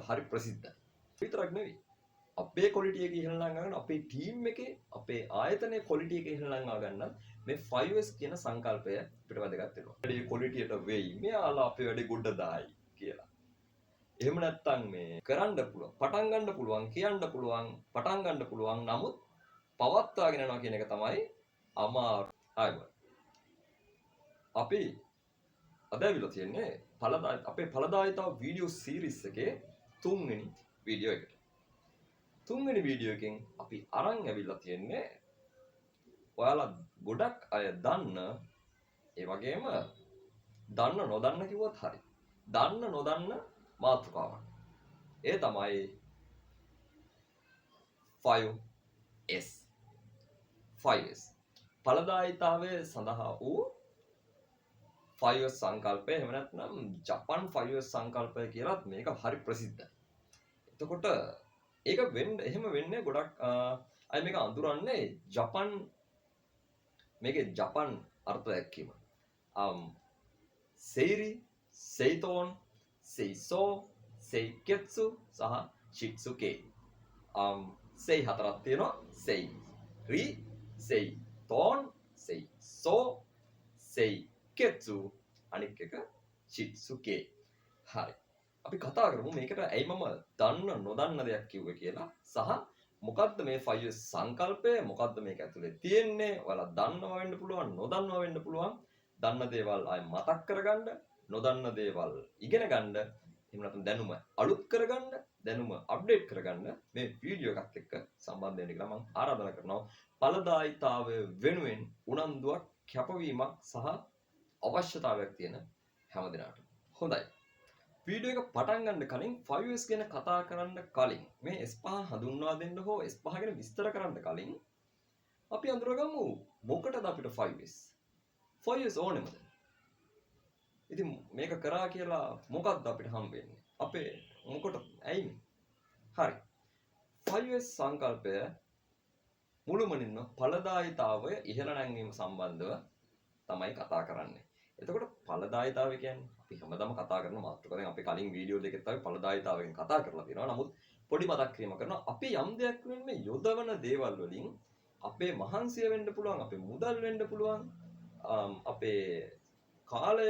හරි ප්‍රසිද්ධයි. විතරක් නෙවෙයි. අපේ ක්වොලිටි එක ඉහළ නංගන්න අපේ ටීම් එකේ අපේ ආයතනයේ ක්වොලිටි එක ඉහළ නංගා ගන්න මේ 5S කියන සංකල්පය අපිට වැදගත් වෙනවා. වැඩි ක්වොලිටියට වෙයි. මෙයාලා අපේ වැඩි ගොඩ දායි කියලා. එහෙම නැත්නම් මේ කරන්න පුළුවන්, පටන් ගන්න පුළුවන්, කියන්න පුළුවන්, පටන් ගන්න පුළුවන්. නමුත් පවත්වාගෙන යනවා කියන එක තමයි අමාරු. අපි අද ඇවිල්ලා තියෙන්නේ අපේ ඵලදායීතාව වීඩියෝ සීරීස් එකේ 3 වෙනි වීඩියෝ එකට. 3 වෙනි වීඩියෝ එකෙන් අපි අරන් ඇවිල්ලා තියෙන්නේ ඔයාලා ගොඩක් අය දන්න ඒ වගේම දන්න නොදන්න කිව්වත් හරි. දන්න නොදන්න මාතෘකාවක්. ඒ තමයි 5S. 5S. ඵලදායීතාවය සඳහා වූ 5S සංකල්පය එහෙම නැත්නම් ජපන් 5S සංකල්පය කියලාත් මේක හරි ප්‍රසිද්ධයි. එතකොට ඒක එහෙම වෙන්නේ ගොඩක් අය මේක අඳුරන්නේ ජපන් මේකේ ජපන් අර්ථ දැක්වීම. සෙයිරි, සෙයිතෝන්, සෙයිසෝ, සෙයිකෙත්සු සහ ශිට්සුකේ. සෙයි හතරක් තියෙනවා. සෙයිරි, සෙයිතෝන්, සෙයිසෝ, සෙයිකෙත්සු අනික් එක ශිට්සුකේ. හරි. අපි කතා කරමු මේකට ඇයි මම දන්න නොදන්න දෙයක් කිව්වේ කියලා සහ මොකද්ද මේ 5S සංකල්පය මොකද්ද මේක ඇතුලේ තියෙන්නේ ඔයාලා දන්නවා වෙන්න පුළුවන් නොදන්නවා වෙන්න පුළුවන් දන්න දේවල් ආයෙ මතක් කරගන්න නොදන්න දේවල් ඉගෙන ගන්න එහෙම නැත්නම් දැනුම අලුත් කරගන්න දැනුම අප්ඩේට් කරගන්න මේ වීඩියෝ එකත් එක්ක සම්බන්ධ වෙන්න කියලා මම ආරාධනා කරනවා ඵලදායීතාවය වෙනුවෙන් උනන්දුවක් කැපවීමක් සහ අවශ්‍යතාවයක් තියෙන හැම දිනකටම හොඳයි වීඩියෝ එක පටන් ගන්න කලින් 5S ගැන කතා කරන්න කලින් මේ S5 හඳුන්වා දෙන්න හෝ S5 ගැන විස්තර කරන්න කලින් අපි අඳුරගමු මොකටද අපිට 5S 5S ඕනෙමද ඉතින් මේක කරා කියලා මොකක්ද අපිට හම්බෙන්නේ අපේ මොකට ඇයි හරි 5S සංකල්පය මුළුමනින්ම ඵලදායීතාවය ඉහළ නැංවීම සම්බන්ධව තමයි කතා කරන්නේ එතකොට ඵලදායීතාවය කියන්නේ අපි හැමදාම කතා කරන මාතෘකාවෙන් අපි කලින් වීඩියෝ දෙකෙත් අපි ඵලදායීතාවය ගැන කතා කරලා තියෙනවා. නමුත් පොඩි මතක් කිරීමක් කරනවා. අපි යම් දෙයක් වෙන මේ යොදවන දේවල් වලින් අපේ මහන්සිය වෙන්න පුළුවන්, අපේ මුදල් වෙන්න පුළුවන්, අපේ කාලය,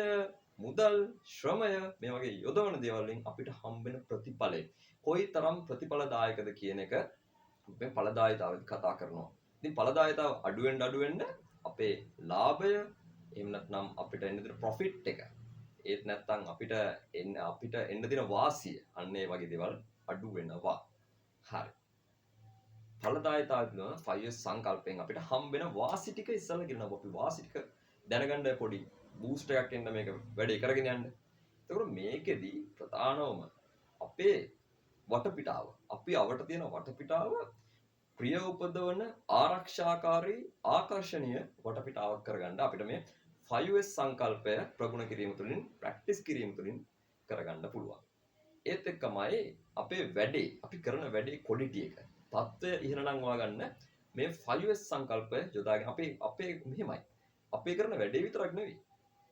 මුදල්, ශ්‍රමය මේ වගේ යොදවන දේවල් වලින් අපිට හම්බෙන ප්‍රතිඵලය කොයිතරම් ප්‍රතිඵලදායකද කියන එක අපි ඵලදායීතාවෙත් කතා කරනවා. ඉතින් ඵලදායීතාව අඩු වෙන්න අපේ ලාභය එහෙම නැත්නම් අපිට එන්න දෙන ප්‍රොෆිට් එක ඒත් නැත්නම් අපිට එන්න දෙන වාසිය අන්න ඒ වගේ දේවල් අඩු වෙනවා. හරි. ඵලදායීතාවය 5S සංකල්පයෙන් අපිට හම්බෙන වාසි ටික ඉස්සෙල්ලා කියනවා අපි වාසි ටික දැනගන්න පොඩි බූස්ට් එකක් එන්න මේක වැඩේ කරගෙන යන්න. එතකොට මේකෙදි ප්‍රධානවම අපේ වටපිටාව අපි අවට තියෙන වටපිටාව ප්‍රිය උපදවන ආරක්ෂාකාරී ආකර්ෂණීය වටපිටාවක් කරගන්න අපිට මේ 5S සංකල්පය ප්‍රගුණ කිරීම තුළින් ප්‍රැක්ටිස් කිරීම තුළින් කරගන්න පුළුවන්. ඒත් එක්කමයි අපේ වැඩේ අපි කරන වැඩේ ක්වොලිටි එක තත්ත්වය ඉහළ නංවා ගන්න මේ 5S සංකල්පය යොදාගෙන අපේ මෙහෙමයි. අපේ කරන වැඩේ විතරක් නෙවෙයි.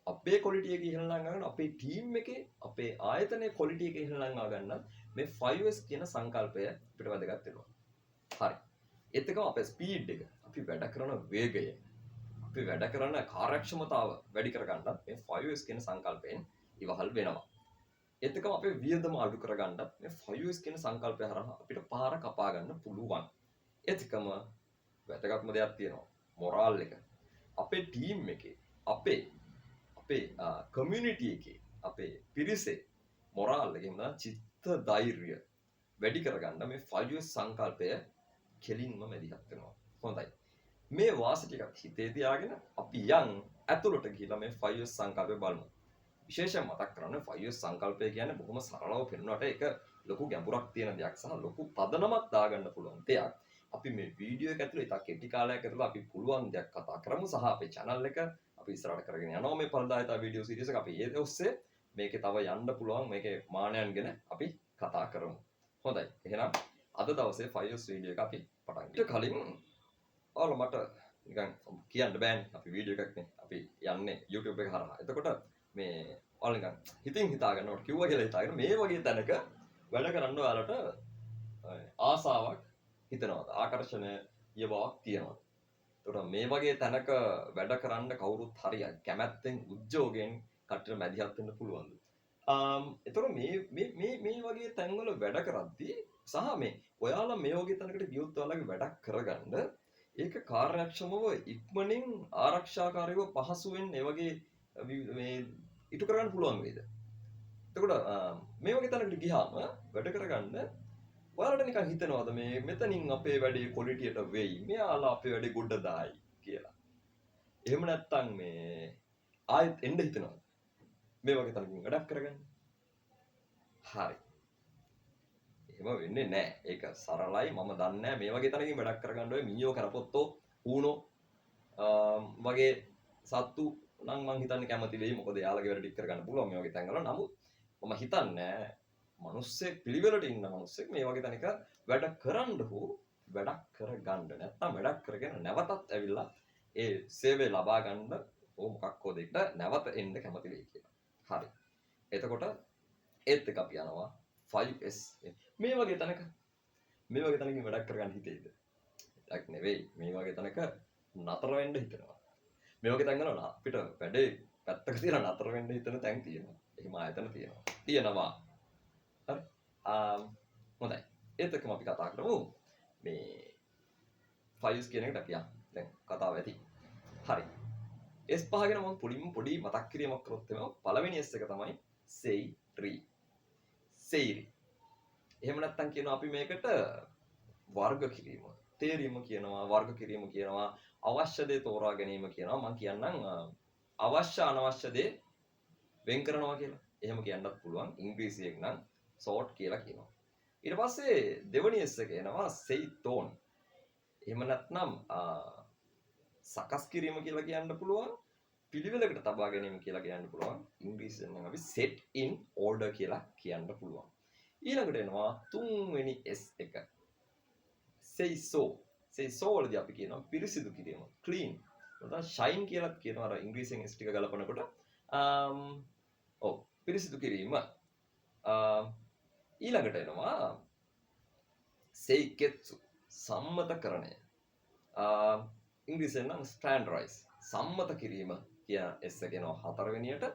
අපේ ක්වොලිටි එක ඉහළ නංවාගෙන අපේ ටීම් එකේ අපේ ආයතනයේ ක්වොලිටි එක ඉහළ නංවා ගන්න මේ 5S කියන සංකල්පය අපිට වැදගත් වෙනවා. හරි. ඒත් එක්කම අපේ ස්පීඩ් එක අපි වැඩ කරන වේගය අපි වැඩ කරන කාර්යක්ෂමතාව වැඩි කරගන්නත් මේ 5S කියන සංකල්පයෙන් ඉවහල් වෙනවා. ඒත් එක්කම අපේ වියදම අඩු කරගන්නත් මේ 5S කියන සංකල්පය හරහා අපිට පාර කපා ගන්න පුළුවන්. ඒත් එක්කම වැදගත්ම දෙයක් තියෙනවා. මොරාල් එක. අපේ ටීම් එකේ අපේ කමියුනිටි එකේ අපේ පිරිසේ මොරාල් එක එහෙම චිත්ත ධෛර්යය වැඩි කරගන්න මේ 5S සංකල්පය කෙලින්ම මැදිහත් වෙනවා. හොඳයි. මේ වාසි ටිකක් හිතේ තියාගෙන අපි ඇතුළට ගිහිලා මේ 5S සංකල්පය බලමු. විශේෂයෙන් මතක් කරගන්න 5S සංකල්පය කියන්නේ බොහොම සරලව පෙන්වන්නට ඒක ලොකු ගැඹුරක් තියෙන දෙයක් සහ ලොකු පදනමක් දාගන්න පුළුවන් දෙයක්. අපි මේ වීඩියෝ එක ඇතුළේ ඉතා කෙටි කාලයක් ඇතුළත අපි පුළුවන් දෙයක් කතා කරමු සහ අපේ channel එක අපි ඉස්සරහට කරගෙන යනවා මේ ඵලදායීතාව වීඩියෝ සීරීස් එක අපි ඒ ඔස්සේ මේකේ තව යන්න පුළුවන් මේකේ මානයන් ගැන අපි කතා කරමු. හොඳයි. එහෙනම් අද දවසේ 5S වීඩියෝ එක අපි පටන් ගමු. කලින් ඔයාලා මට නිකන් කියන්න බෑනේ අපි වීඩියෝ එකක් නේ අපි යන්නේ YouTube එක හරහා. එතකොට මේ ඔයාලා නිකන් හිතින් හිතා ගන්නකොට කිව්වා කියලා හිතාගෙන මේ වගේ තැනක වැඩ කරන්න ඔයාලට ආසාවක් හිතනවාද? ආකර්ෂණය බවක් තියෙනවද? එතකොට මේ වගේ තැනක වැඩ කරන්න කවුරුත් හරිය කැමැත්තෙන් උද්‍යෝගයෙන් කට්ටියට මැදිහත් වෙන්න පුළුවන්ද? එතකොට මේ වගේ තැන්වල වැඩ කරද්දී සහ මේ ඔයාලා මේ වගේ තැනකට ගියොත් ඔයාලගේ වැඩක් කරගන්න ඒක කාර්යක්ෂමව ඉක්මනින් ආරක්ෂාකාරීව පහසුවෙන් ඒ වගේ මේ ඉටු කරගන්න පුළුවන් වේද? එතකොට මේ වගේ තැනකට ගියාම වැඩ කරගන්න ඔයාලට නිකන් හිතනවාද මේ මෙතනින් අපේ වැඩේ ක්වොලිටියට වෙයි. මෙයාලා අපේ වැඩේ ගොඩ දායි කියලා. එහෙම නැත්නම් මේ ආයෙත් එන්න හිතනවාද? මේ වගේ තැනකින් වැඩක් කරගන්න. හරි. එහෙම වෙන්නේ නැහැ. ඒක සරලයි. මම දන්නේ මේ වගේ තැනකින් වැඩක් කරගන්න ඔය මීයෝ කරපොත්තෝ ඌනෝ වගේ සත්තු නම් මං හිතන්නේ කැමති වෙයි. මොකද එයාලගේ වැඩ ටික කරගන්න පුළුවන් මේ වගේ තැන්වල. නමුත් මම හිතන්නේ මිනිස්සෙක් පිළිවෙලට ඉන්න මිනිස්සෙක් මේ වගේ තැනක වැඩ කරන්න හෝ වැඩක් කරගන්න නැත්නම් වැඩක් කරගෙන නැවතත් ඇවිල්ලා ඒ සේවය ලබා ගන්න ඕ මොකක් හෝ දෙයකට නැවත එන්න කැමති වෙයි කියලා. හරි. එතකොට ඒත් එක අපි යනවා 5S මේ වගේ තැනකින් වැඩක් කරගන්න හිතෙයිද? ඒක නෙවෙයි. මේ වගේ තැනක නතර වෙන්න හිතනවා. මේ වගේ තැන්වල අපිට වැඩේ පැත්තක තියලා නතර වෙන්න හිතන තැන් තියෙනවා. එහෙම ආයතන තියෙනවා. හරි. හොඳයි. ඒත් එක්කම අපි කතා කරමු මේ 5S කියන එකට අපි දැන් කතාව ඇති. හරි. S5 ගැන මම පොඩි මතක් කිරීමක් කරොත් එනවා. පළවෙනි S එක තමයි Seiri. එහෙම නැත්නම් කියනවා අපි මේකට වර්ග කිරීම. තේරීම කියනවා, වර්ග කිරීම කියනවා, අවශ්‍ය දේ තෝරා ගැනීම කියනවා. මම කියන්නම් අවශ්‍ය අනවශ්‍ය දේ වෙන් කරනවා කියලා. එහෙම කියන්නත් පුළුවන්. ඉංග්‍රීසියෙන් නම් sort කියලා කියනවා. ඊට පස්සේ දෙවෙනි S එක එනවා seiton. එහෙම නැත්නම් සකස් කිරීම කියලා කියන්න පුළුවන්. පිළිවෙලකට තබා ගැනීම කියලා කියන්න පුළුවන්. ඉංග්‍රීසියෙන් නම් අපි set in order කියලා කියන්න පුළුවන්. ඊළඟට එනවා තුන්වෙනි S එක. seiso වලදී අපි කියනවා පිරිසිදු කිරීම. clean. නැත්නම් shine කියලාත් කියනවා අර ඉංග්‍රීසියෙන් S ටික ගලපනකොට. පිරිසිදු කිරීම. ඊළඟට එනවා seiketsu සම්මතකරණය. ඉංග්‍රීසියෙන් නම් standardize සම්මත කිරීම කියන S එක එනවා හතරවෙනියට.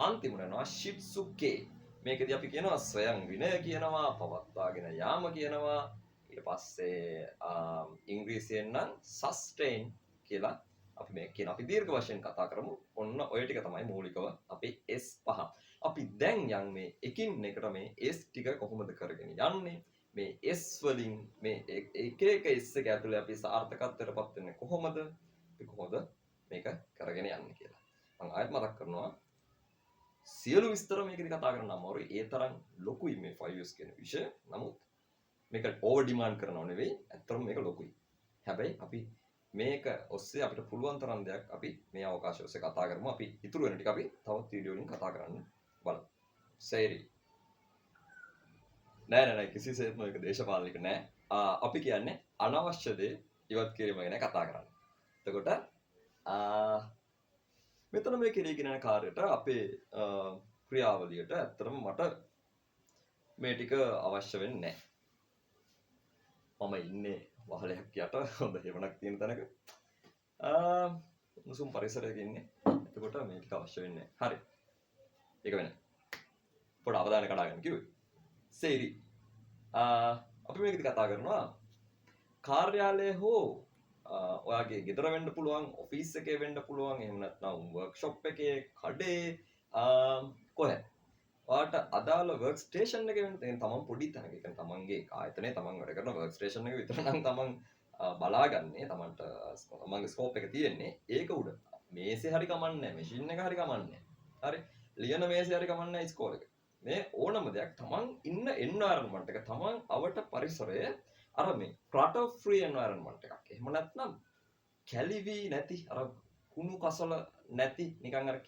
අන්තිමට එනවා shitsuke. මේකදී අපි කියනවා ස්වයං විනය කියනවා, පවත්වාගෙන යාම කියනවා. ඊට පස්සේ ඉංග්‍රීසියෙන් නම් sustain කියලා අපි මේ කියන අපි දීර්ඝ වශයෙන් කතා කරමු. ඔන්න ඔය ටික තමයි මූලිකව අපේ S5. අපි දැන් යන්නේ එකින් එකට මේ S ටික කොහොමද කරගෙන යන්නේ? මේ S වලින් මේ එක S එක ඇතුලේ අපි සාර්ථකත්වයටපත් වෙන්නේ කොහොමද? අපි කොහොමද මේක කරගෙන යන්නේ කියලා. මම ආයෙත් මතක් කරනවා. සියලු විස්තර මේකදී කතා කරන්න අමාරුයි. ඒ තරම් ලොකුයි මේ 5S කියන විෂය. නමුත් මේක ඕවර් ඩිමාන්ඩ් කරනව නෙවෙයි. ඇත්තටම මේක ලොකුයි. හැබැයි අපි මේක ඔස්සේ අපිට පුළුවන් තරම් දෙයක් අපි මේ අවකාශය ඔස්සේ කතා කරමු. අපි ඉතුරු වෙන ටික අපි තවත් වීඩියෝ වලින් කතා කරන්න බලමු. සේරි. නෑ කිසිසේත්ම මේක දේශපාලනික නෑ. අපි කියන්නේ අනවශ්‍ය දේ ඉවත් කිරීම ගැන කතා කරන්නේ. එතකොට මෙතන මේ කෙරෙගෙන යන කාර්යයට අපේ ක්‍රියාවලියට ඇත්තටම මට මේ ටික අවශ්‍ය වෙන්නේ නැහැ. මම ඉන්නේ වහලයක් යට හොඳ හේවණක් තියෙන තැනක. මුසුම් පරිසරයක ඉන්නේ. එතකොට මේ ටික අවශ්‍ය වෙන්නේ නැහැ. හරි. ඒක වෙන. පොඩ අවධානය කඩාගන්න කිව්වේ. සේරි. අපි මේකදී කතා කරනවා කාර්යාලය හෝ ඔයාගේ ගෙදර වෙන්න පුළුවන්, ඔෆිස් එකේ වෙන්න පුළුවන්, එහෙම නැත්නම් වර්ක්ෂොප් එකේ, කඩේ කොහෙද? ඔයාට අදාළ වර්ක් ස්ටේෂන් එකේ වෙන්න තියෙන තමන් පොඩි තැනක. ඒ කියන්නේ තමන්ගේ ආයතනයේ තමන් වැඩ කරන වර්ක් ස්ටේෂන් එක විතර නම් තමන් බලාගන්නේ. තමන්ට තමන්ගේ ස්කෝප් එක තියෙන්නේ ඒක උඩ. මේසේ හරි කමන්නේ, මැෂින් එක හරි කමන්නේ. හරි. ලියන මේසේ හරි කමන්නේ ස්කෝල් එක. මේ ඕනම දෙයක් තමන් ඉන්න එන්වයරන්මන්ට් එක, තමන් අවට පරිසරය අර මේ clutter free environment එකක්. එහෙම නැත්නම් කැලිවි නැති අර කුණු කසල නැති නිකන් අර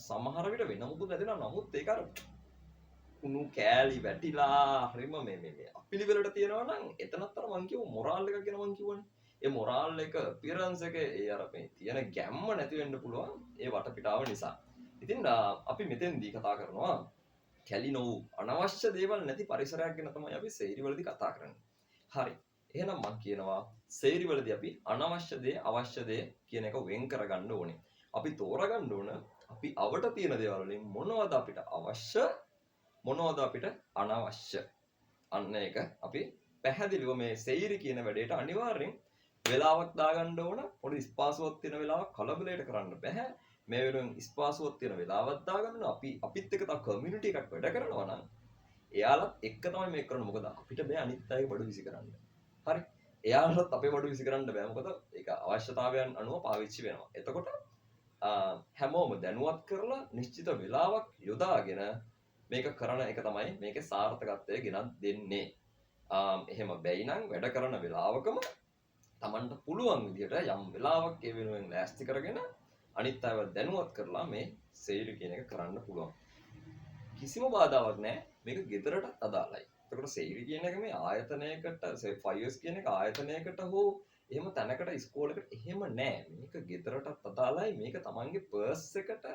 සමහර විට වෙන මොකුත් නැතිනම් නමුත් ඒක අර කුණු කෑලි වැටිලා හරිම මේ අපිලිවෙලට තියෙනවා නම් එතනත් අර මං කියව මොරාල් එක කියන මං කියවනේ. ඒ මොරාල් එක අපියරන්ස් එක ඒ අර මේ තියෙන ගැම්ම නැති වෙන්න පුළුවන් ඒ වටපිටාව නිසා. ඉතින් අපි මෙතෙන්දී කතා කරනවා කැලි නොවූ අනවශ්‍ය දේවල් නැති පරිසරයක් ගැන තමයි අපි සේරිවලදී කතා කරන්නේ. හරි. එහෙනම් මම කියනවා සේරිවලදී අපි අනවශ්‍ය දේ අවශ්‍ය දේ කියන එක වෙන් කරගන්න ඕනේ. අපි තෝරගන්න ඕන අපි අවට තියෙන දේවල් වලින් මොනවද අපිට අවශ්‍ය මොනවද අපිට අනවශ්‍ය. අන්න ඒක අපි පැහැදිලිව මේ සේරි කියන වැඩේට අනිවාර්යෙන් වෙලාවක් දාගන්න ඕන. පොඩි ස්පාසුවක් තියෙන වෙලාවක් කලබලයට කරන්න බෑ. මේ වෙනුවෙන් ස්පාසුවක් තියෙන වෙලාවක් දාගන්න අපි අපිත් එක්ක තව කමියුනිටි එකක් වැඩ කරනවා නම් එයාලත් එක්ක තමයි මේක කරන්නේ. මොකද අපිට බෑ අනිත් අයගේ බඩු විසි කරන්න. හරි. එයාලත් අපේ බඩු විසි කරන්න බෑ. මොකද ඒක අවශ්‍යතාවයන් අනුව පාවිච්චි වෙනවා. එතකොට හැමෝම දැනුවත් කරලා නිශ්චිත වෙලාවක් යොදාගෙන මේක කරන එක තමයි මේකේ සාර්ථකත්වය ගෙනත් දෙන්නේ. එහෙම බැයි නම් වැඩ කරන වෙලාවකම Tamanට පුළුවන් විදිහට යම් වෙලාවක් ඒ වෙනුවෙන් ලෑස්ති කරගෙන අනිත් අයව දැනුවත් කරලා මේ සේරි කියන එක කරන්න පුළුවන්. කිසිම බාධාවක් නැහැ. මේක ගෙදරටත් අදාළයි. එතකොට සේරි කියන එක මේ ආයතනයකට 5S කියන එක ආයතනයකට හෝ එහෙම තැනකට ඉස්කෝලේකට එහෙම නෑ. මේක ගෙදරටත් අදාළයි. මේක තමන්ගේ පර්ස් එකට,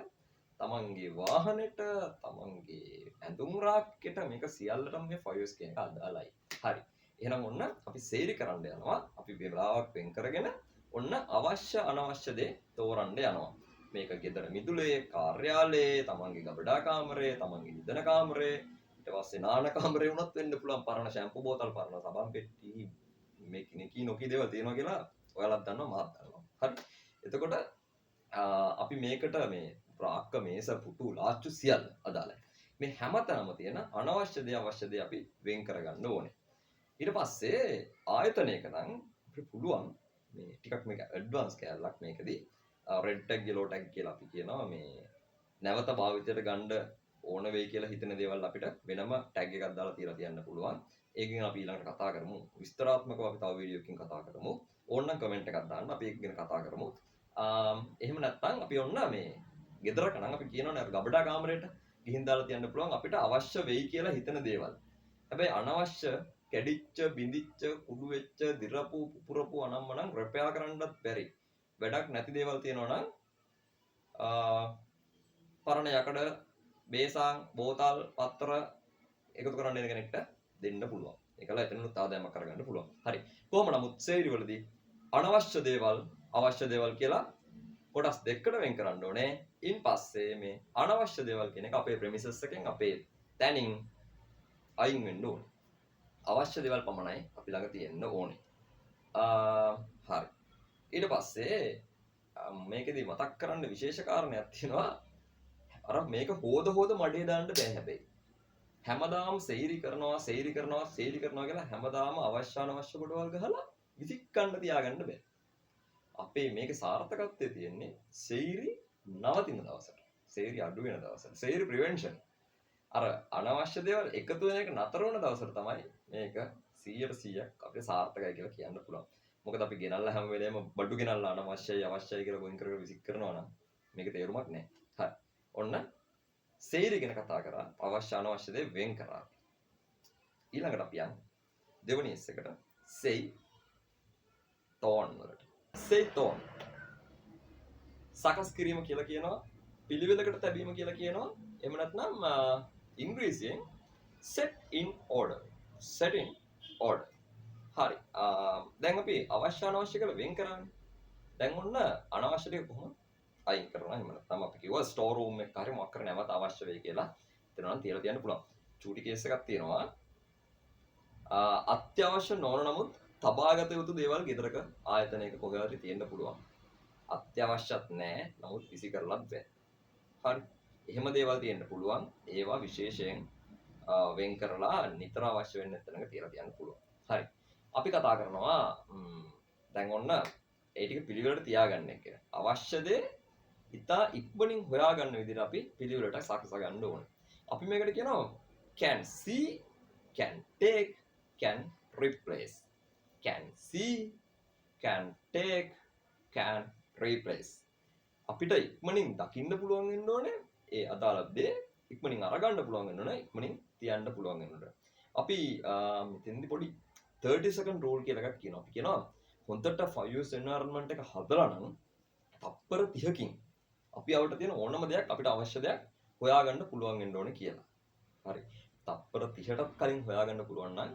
තමන්ගේ වාහනෙට, තමන්ගේ ඇඳුම් රාක්කෙට මේක සියල්ලටම මේ 5S කියන එක අදාළයි. හරි. එහෙනම් ඔන්න අපි සේරි කරන්න යනවා. අපි වෙලාවක් වෙන් කරගෙන ඔන්න අවශ්‍ය අනවශ්‍ය දේ තෝරන්න යනවා. මේක ගෙදර මිදුලේ, කාර්යාලයේ, තමන්ගේ ගබඩා කාමරේ, තමන්ගේ නිදන කාමරේ, ඊට පස්සේ නාන කාමරේ වුණත් වෙන්න පුළුවන්. පරණ ෂැම්පු බෝතල්, පරණ සබන් පෙට්ටි, මේ කිනකී නොකී දේවල් තියෙනවා කියලා ඔයාලත් දන්නවා, මාත් දන්නවා. හරි. එතකොට අපි මේකට මේ රාක්ක, මේස, පුටු, ලාච්චු සියල්ල අදාළයි. මේ හැමතැනම තියෙන අනවශ්‍ය දේ අවශ්‍ය දේ අපි වෙන් කරගන්න ඕනේ. ඊට පස්සේ ආයතනයක නම් අපිට පුළුවන් මේ ටිකක් මේක ඇඩ්වාන්ස් කැලලක් මේකදී රෙඩ් ටැග් yellow ටැග් කියලා අපි කියනවා. මේ නැවත භාවිතයට ගන්න ඕන වෙයි කියලා හිතන දේවල් අපිට වෙනම ටැග් එකක් දාලා තියලා තියන්න පුළුවන්. ඒකෙන් අපි ඊළඟට කතා කරමු. විස්තරාත්මකව අපි තව වීඩියෝ එකකින් කතා කරමු. ඕනනම් කමෙන්ට් එකක් දාන්න අපි ඒක ගැන කතා කරමු. එහෙම නැත්නම් අපි ඔන්න මේ ගෙදරක නම් අපි කියනවනේ ගබඩා කාමරේට ගිහින් දාලා තියන්න පුළුවන් අපිට අවශ්‍ය වෙයි කියලා හිතන දේවල්. හැබැයි අනවශ්‍ය කැඩිච්ච, බිඳිච්ච, කුඩු වෙච්ච, දිරපු, පුපුරපු අනම්මනම් රිපෙයාර් කරන්නත් බැරි. වැඩක් නැති දේවල් තියෙනවා නම් පරණ යකඩ, බේසාන්, බෝතල්, පත්‍ර එකතු කරන්න දෙන කෙනෙක්ට දෙන්න පුළුවන්. ඒකලා එතනනුත් ආදායමක් කරගන්න පුළුවන්. හරි. කොහොම නමුත් සේරි වලදී අනවශ්‍ය දේවල්, අවශ්‍ය දේවල් කියලා කොටස් දෙකකට වෙන් කරන්න ඕනේ. ඉන් පස්සේ මේ අනවශ්‍ය දේවල් කියන එක අපේ ප්‍රෙමිසස් එකෙන්, අපේ තැනින් අයින් වෙන්න ඕනේ. අවශ්‍ය දේවල් පමණයි අපි ළඟ තියෙන්න ඕනේ. හරි. ඊට පස්සේ මේකෙදි මතක් කරන්න විශේෂ කාරණයක් තියෙනවා. අර මේක හොද මඩේ දාන්න බෑ හැබැයි. හැමදාම සේරි කරනවා කියලා හැමදාම අවශ්‍ය අනවශ්‍ය කොටවල් ගහලා විසිකන්න තියාගන්න බෑ. අපේ මේකේ සාර්ථකත්වය තියෙන්නේ සේරි නවතින දවසට. සේරි අඩු වෙන දවසට. සේරි ප්‍රිවෙන්ෂන්. අර අනවශ්‍ය දේවල් එකතු වෙන එක නතර වුණ දවසට තමයි මේක 100% අපිට සාර්ථකයි කියලා කියන්න පුළුවන්. මොකද අපි ගෙනල්ලා හැම වෙලේම බඩු ගෙනල්ලා අනවශ්‍යයි අවශ්‍යයි කියලා ගොයින් කරගෙන විසික් කරනවා නම් මේක තේරුමක් නැහැ. හරි. ඔන්න සේරි ගැන කතා කරා. අවශ්‍ය අනවශ්‍ය දේ වෙන් කරා. ඊළඟට අපි යන්නේ දෙවෙනි S එකට say tone වලට. say tone සකස් කිරීම කියලා කියනවා. පිළිවෙලකට තැබීම කියලා කියනවා. එහෙම නැත්නම් ඉංග්‍රීසියෙන් set in order. set in order. හරි. දැන් අපි අවශ්‍ය අනවශ්‍ය කියලා වෙන් කරානේ. දැන් ඔන්න අනවශ්‍ය ටික කොහොමද අයින් කරනවා? එහෙම නැත්නම් අපි කිව්වා ස්ටෝර් රූම් එක හරි මොකක් කර නැවත අවශ්‍ය වෙයි කියලා. එතන නම් තියලා තියන්න පුළුවන්. චූටි කේස් එකක් තියෙනවා. අත්‍යවශ්‍ය නොවන නමුත් තබාගත යුතු දේවල් ගෙදරක ආයතනයක කොහේ හරි තියෙන්න පුළුවන්. අත්‍යවශ්‍යත් නැහැ. නමුත් විසි කරලත් බෑ. හරි. එහෙම දේවල් තියෙන්න පුළුවන්. ඒවා විශේෂයෙන් වෙන් කරලා නිතර අවශ්‍ය වෙන තැනක තියලා තියන්න පුළුවන්. හරි. අපි කතා කරනවා දැන් ඔන්න ඒ ටික පිළිවෙලට තියාගන්න එක. අවශ්‍ය දේ ඉතා ඉක්මනින් හොයාගන්න විදිහට අපි පිළිවෙලට සකසා ගන්න ඕනේ. අපි මේකට කියනවා can see, can take, can replace. can see, can take, can replace. අපිට ඉක්මනින් දකින්න පුළුවන් වෙන්න ඕනේ. ඒ අදාළ දේ ඉක්මනින් අරගන්න පුළුවන් වෙන්න ඕනේ. ඉක්මනින් තියන්න පුළුවන් වෙන්න ඕනේ. අපි මෙතෙන්දි පොඩි 30 second rule කියලා එකක් කියනවා. අපි කියනවා හොඳට 5S environment එක හදලා නම් තප්පර 30කින් අපි අවට තියෙන ඕනම දෙයක් අපිට අවශ්‍ය දෙයක් හොයාගන්න පුළුවන් වෙන්න ඕනේ කියලා. හරි. තප්පර 30ටත් කලින් හොයාගන්න පුළුවන් නම්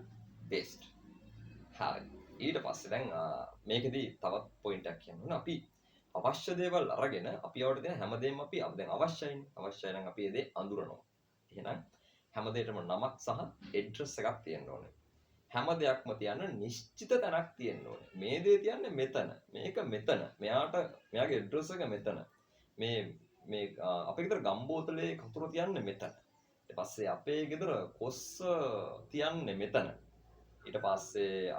බෙස්ට්. හරි. ඊට පස්සේ දැන් මේකෙදි තවත් පොයින්ට් එකක් කියන්න ඕනේ. අපි අවශ්‍ය දේවල් අරගෙන අපි යවට දෙන හැමදේම අපි දැන් අවශ්‍යයිනේ. අවශ්‍යයි නම් අපි ඒ දේ අඳුරනවා. එහෙනම් හැම දෙයකම නමක් සහ ඇඩ්‍රස් එකක් තියෙන්න ඕනේ. හැම දෙයක්ම තියන්න නිශ්චිත තැනක් තියෙන්න ඕනේ. මේ දේ තියන්නේ මෙතන. මේක මෙතන. මෙයාගේ ඇඩ්‍රස් එක මෙතන. මේ අපේ ගෙදර ගම්බෝතලේ කතුර තියන්නේ මෙතන. ඊට පස්සේ අපේ ගෙදර කොස්ස තියන්නේ මෙතන. ඊට පස්සේ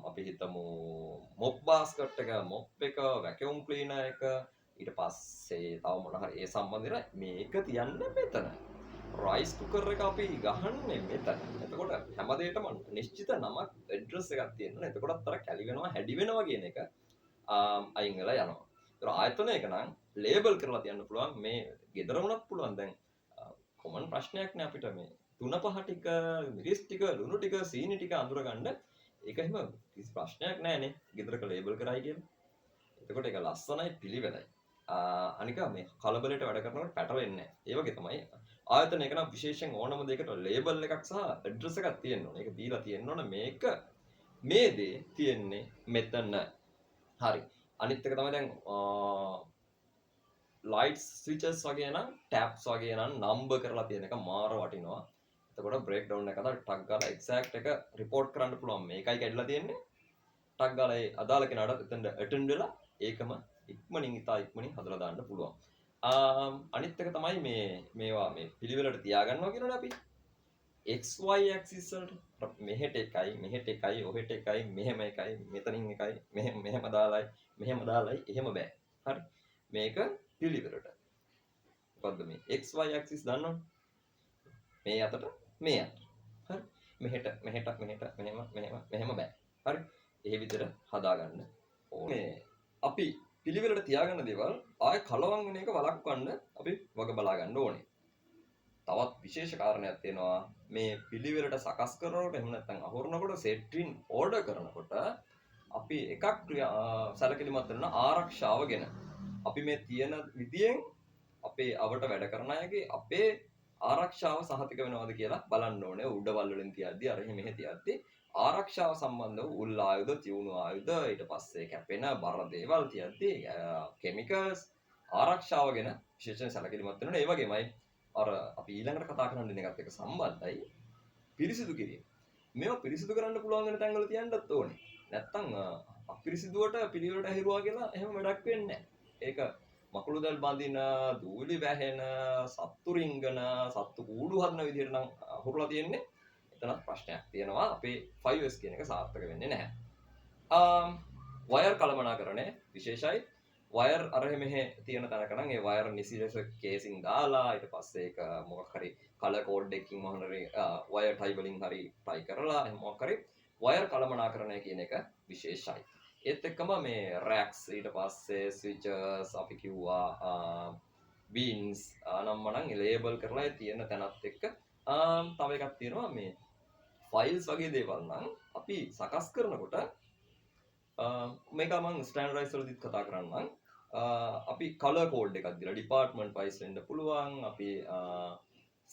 අපි හිතමු මොප් බාස්කට් එක, මොප් එක, වැකියුම් ක්ලීනර් එක, ඊට පස්සේ තව මොන හරි ඒ සම්බන්ධයෙන් මේක තියන්නේ මෙතන. රයිස් කුකර් එක අපි ගහන්නේ මෙතන. එතකොට හැම දෙයකම නිශ්චිත නමක් ඇඩ්‍රස් එකක් තියෙනවා. එතකොටත් අර කැලි වෙනවා, හැඩි වෙනවා කියන එක අයින් වෙලා යනවා. ඒතර ආයතනයක නම් ලේබල් කරලා තියන්න පුළුවන්. මේ ගෙදර වුණත් පුළුවන්. දැන් කොමන් ප්‍රශ්නයක් නේ අපිට මේ 3-5 ටික, මිරිස් ටික, ලුණු ටික, සීනි ටික අඳුර ගන්න. ඒක එහෙම කිසි ප්‍රශ්නයක් නෑනේ. ගෙදරක ලේබල් කරයි කියන්නේ. එතකොට ඒක ලස්සනයි, පිළිවෙලයි. අනික මේ කලබලයට වැඩ කරනකොට පැටලෙන්නේ නැහැ. ඒ වගේ තමයි ආයතනයක නම් විශේෂයෙන් ඕනම දෙයකට ලේබල් එකක් සහ ඇඩ්‍රස් එකක් තියෙන්න ඕනේ. ඒක දීලා තියෙන්න ඕනේ මේක මේ දේ තියෙන්නේ මෙතන. හරි. අනිත් එක තමයි දැන් ලයිට්ස් ස්විචස් වගේ නම් ටැප්ස් වගේ නම් නම්බර් කරලා තියෙන එක මාර වටිනවා. එතකොට බ්‍රේක් ඩවුන් එක අතර ටක් ගාලා එක්සැක්ට් එක report කරන්න පුළුවන්. මේකයි කැඩලා තියෙන්නේ. ටක් ගාලා ඒ අදාළ කෙනාට එතෙන්ද ඇටෙන්ඩ් වෙලා ඒකම ඉක්මනින් හදලා දාන්න පුළුවන්. අනිත් එක තමයි මේවා මේ පිළිවෙලට තියාගන්නවා කියනවනේ අපි. XY axis වලට මෙහෙට එකයි, ඔහෙට එකයි, මෙහෙම එකයි, මෙතනින් එකයි, මෙහෙම දාලයි, එහෙම බෑ. හරි. මේක පිළිවෙලට. මොකද්ද මේ XY axis දන්නවනේ? මේ අතට මේ අතට. හරි. මෙහෙට මෙහෙම බෑ. හරි. ඒ විදිහට හදාගන්න ඕනේ. අපි පිළිවෙලට තියාගන්න දේවල් ආය කලවම් වෙන එක වළක්වන්න අපි වග බලා ගන්න ඕනේ. තවත් විශේෂ කාරණයක් තියෙනවා මේ පිළිවෙලට සකස් කරනකොට එහෙම නැත්නම් අහුරනකොට සෙට් ඉන් ඕඩර් කරනකොට අපි එකක් සැලකිලිමත් වෙන ආරක්ෂාව ගැන. අපි මේ තියෙන විදියෙන් අපේ අවට වැඩ කරන අයගේ අපේ ආරක්ෂාව සහතික වෙනවද කියලා බලන්න ඕනේ. උඩවල් වලින් තියද්දි අර මෙහෙ තියද්දි ආරක්ෂාව සම්බන්ධව උල් ආයුධ, තියුණු ආයුධ, ඊට පස්සේ කැපෙන බර දේවල් තියද්දි කෙමිකල්ස් ආරක්ෂාව ගැන විශේෂයෙන් සැලකිලිමත් වෙනවා. ඒ වගේමයි අර අපි ඊළඟට කතා කරන්න දෙන එකත් එක්ක සම්බන්ධයි පිරිසිදු කිරීම. මේවා පිරිසිදු කරන්න පුළුවන් වෙන තැන්වල තියන්නත් ඕනේ. නැත්තම් අපිරිසිදුවට පිළිවෙලට ඇහිරුවා කියලා එහෙම වැඩක් වෙන්නේ නැහැ. ඒක මකුළු දැල් බඳින, දූලි වැහෙන, සත්තු රිංගන, සත්තු කූඩු හදන විදිහට නම් හුරුලා තියෙන්නේ. එතනත් ප්‍රශ්නයක් තියෙනවා. අපේ 5S කියන එක සාර්ථක වෙන්නේ නැහැ. වයර් කළමනාකරණය විශේෂයි. වයර් අර මෙහෙ තියෙන තැනක නම් ඒ වයර් නිසි ලෙස කේසින් දාලා ඊට පස්සේ ඒක මොකක් හරි කලර් කෝඩ් එකකින් මොන හරි වයර් ටයි වලින් හරි ටයි කරලා එහෙම මොකක් හරි වයර් කළමනාකරණය කියන එක විශේෂයි. ඒත් එක්කම මේ රැක්ස් ඊට පස්සේ ස්විචර්ස් අපි කිව්වා බීන්ස් නම්මනම් ලේබල් කරලා තියෙන තැනත් එක්ක තව එකක් තියෙනවා මේ ෆයිල්ස් වගේ දේවල් නම් අපි සකස් කරනකොට මේක මම ස්ටෑන්ඩර්ඩයිස් වලදීත් කතා කරන්නම්. අපි කලර් කෝඩ් එකක් දීලා ඩිපාර්ට්මන්ට් වයිස් වෙන්න පුළුවන්, අපි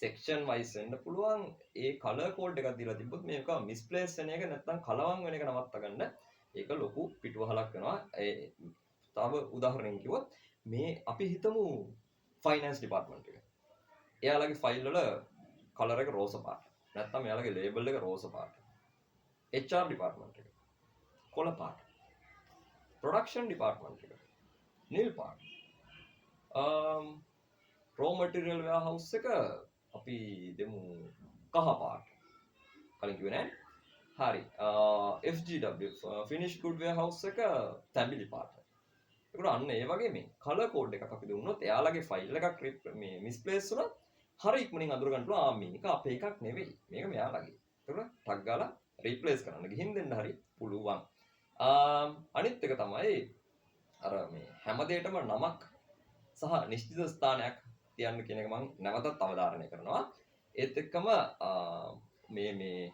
සෙක්ෂන් වයිස් වෙන්න පුළුවන්. ඒ කලර් කෝඩ් එකක් දීලා තිබ්බොත් මේක මිස්ප්ලේස් වෙන එක නැත්නම් කලවම් වෙන එක නවත්ත ගන්න ඒක ලොකු පිටුවහලක් වෙනවා. තව උදාහරණයක් කිව්වොත් මේ අපි හිතමු ෆයිනෑන්ස් ඩිපාර්ට්මන්ට් එක. එයාලගේ ෆයිල් වල කලර් එක රෝස පාට. නැත්නම් එයාලගේ ලේබල් එක රෝස පාට. HR ඩිපාර්ට්මන්ට් එක කොළ පාට. ප්‍රොඩක්ෂන් ඩිපාර්ට්මන්ට් එක නිල් පාට. රෝ මටීරියල් වෙයාරහවුස් එක අපි දෙමු කහ පාට. කලින් කිව්වේ නෑ. හරි. FGW ෆිනිෂ් ගුඩ් වෙයාරහවුස් එක තැඹිලි පාට. ඒකට අන්න ඒ වගේ මේ කලර් කෝඩ් එකක් අපි දුන්නොත් එයාලගේ ෆයිල් එකක් මේ මිස්ප්ලේස් වුණා හරි ඉක්මනින් අඳුර ගන්න පුළුවන්. මේක අපේ එකක් නෙවෙයි. මේක මෙයාලගේ. ඒකට ටග් ගාලා රීප්ලේස් කරන්න ගිහින් දෙන්න හරි පුළුවන්. අනිත් එක තමයි අර මේ හැම දෙයකම නමක් සහ නිශ්චිත ස්ථානයක් තියන්න කියන එක මම නැවතත් අවධාරණය කරනවා. ඒත් එක්කම මේ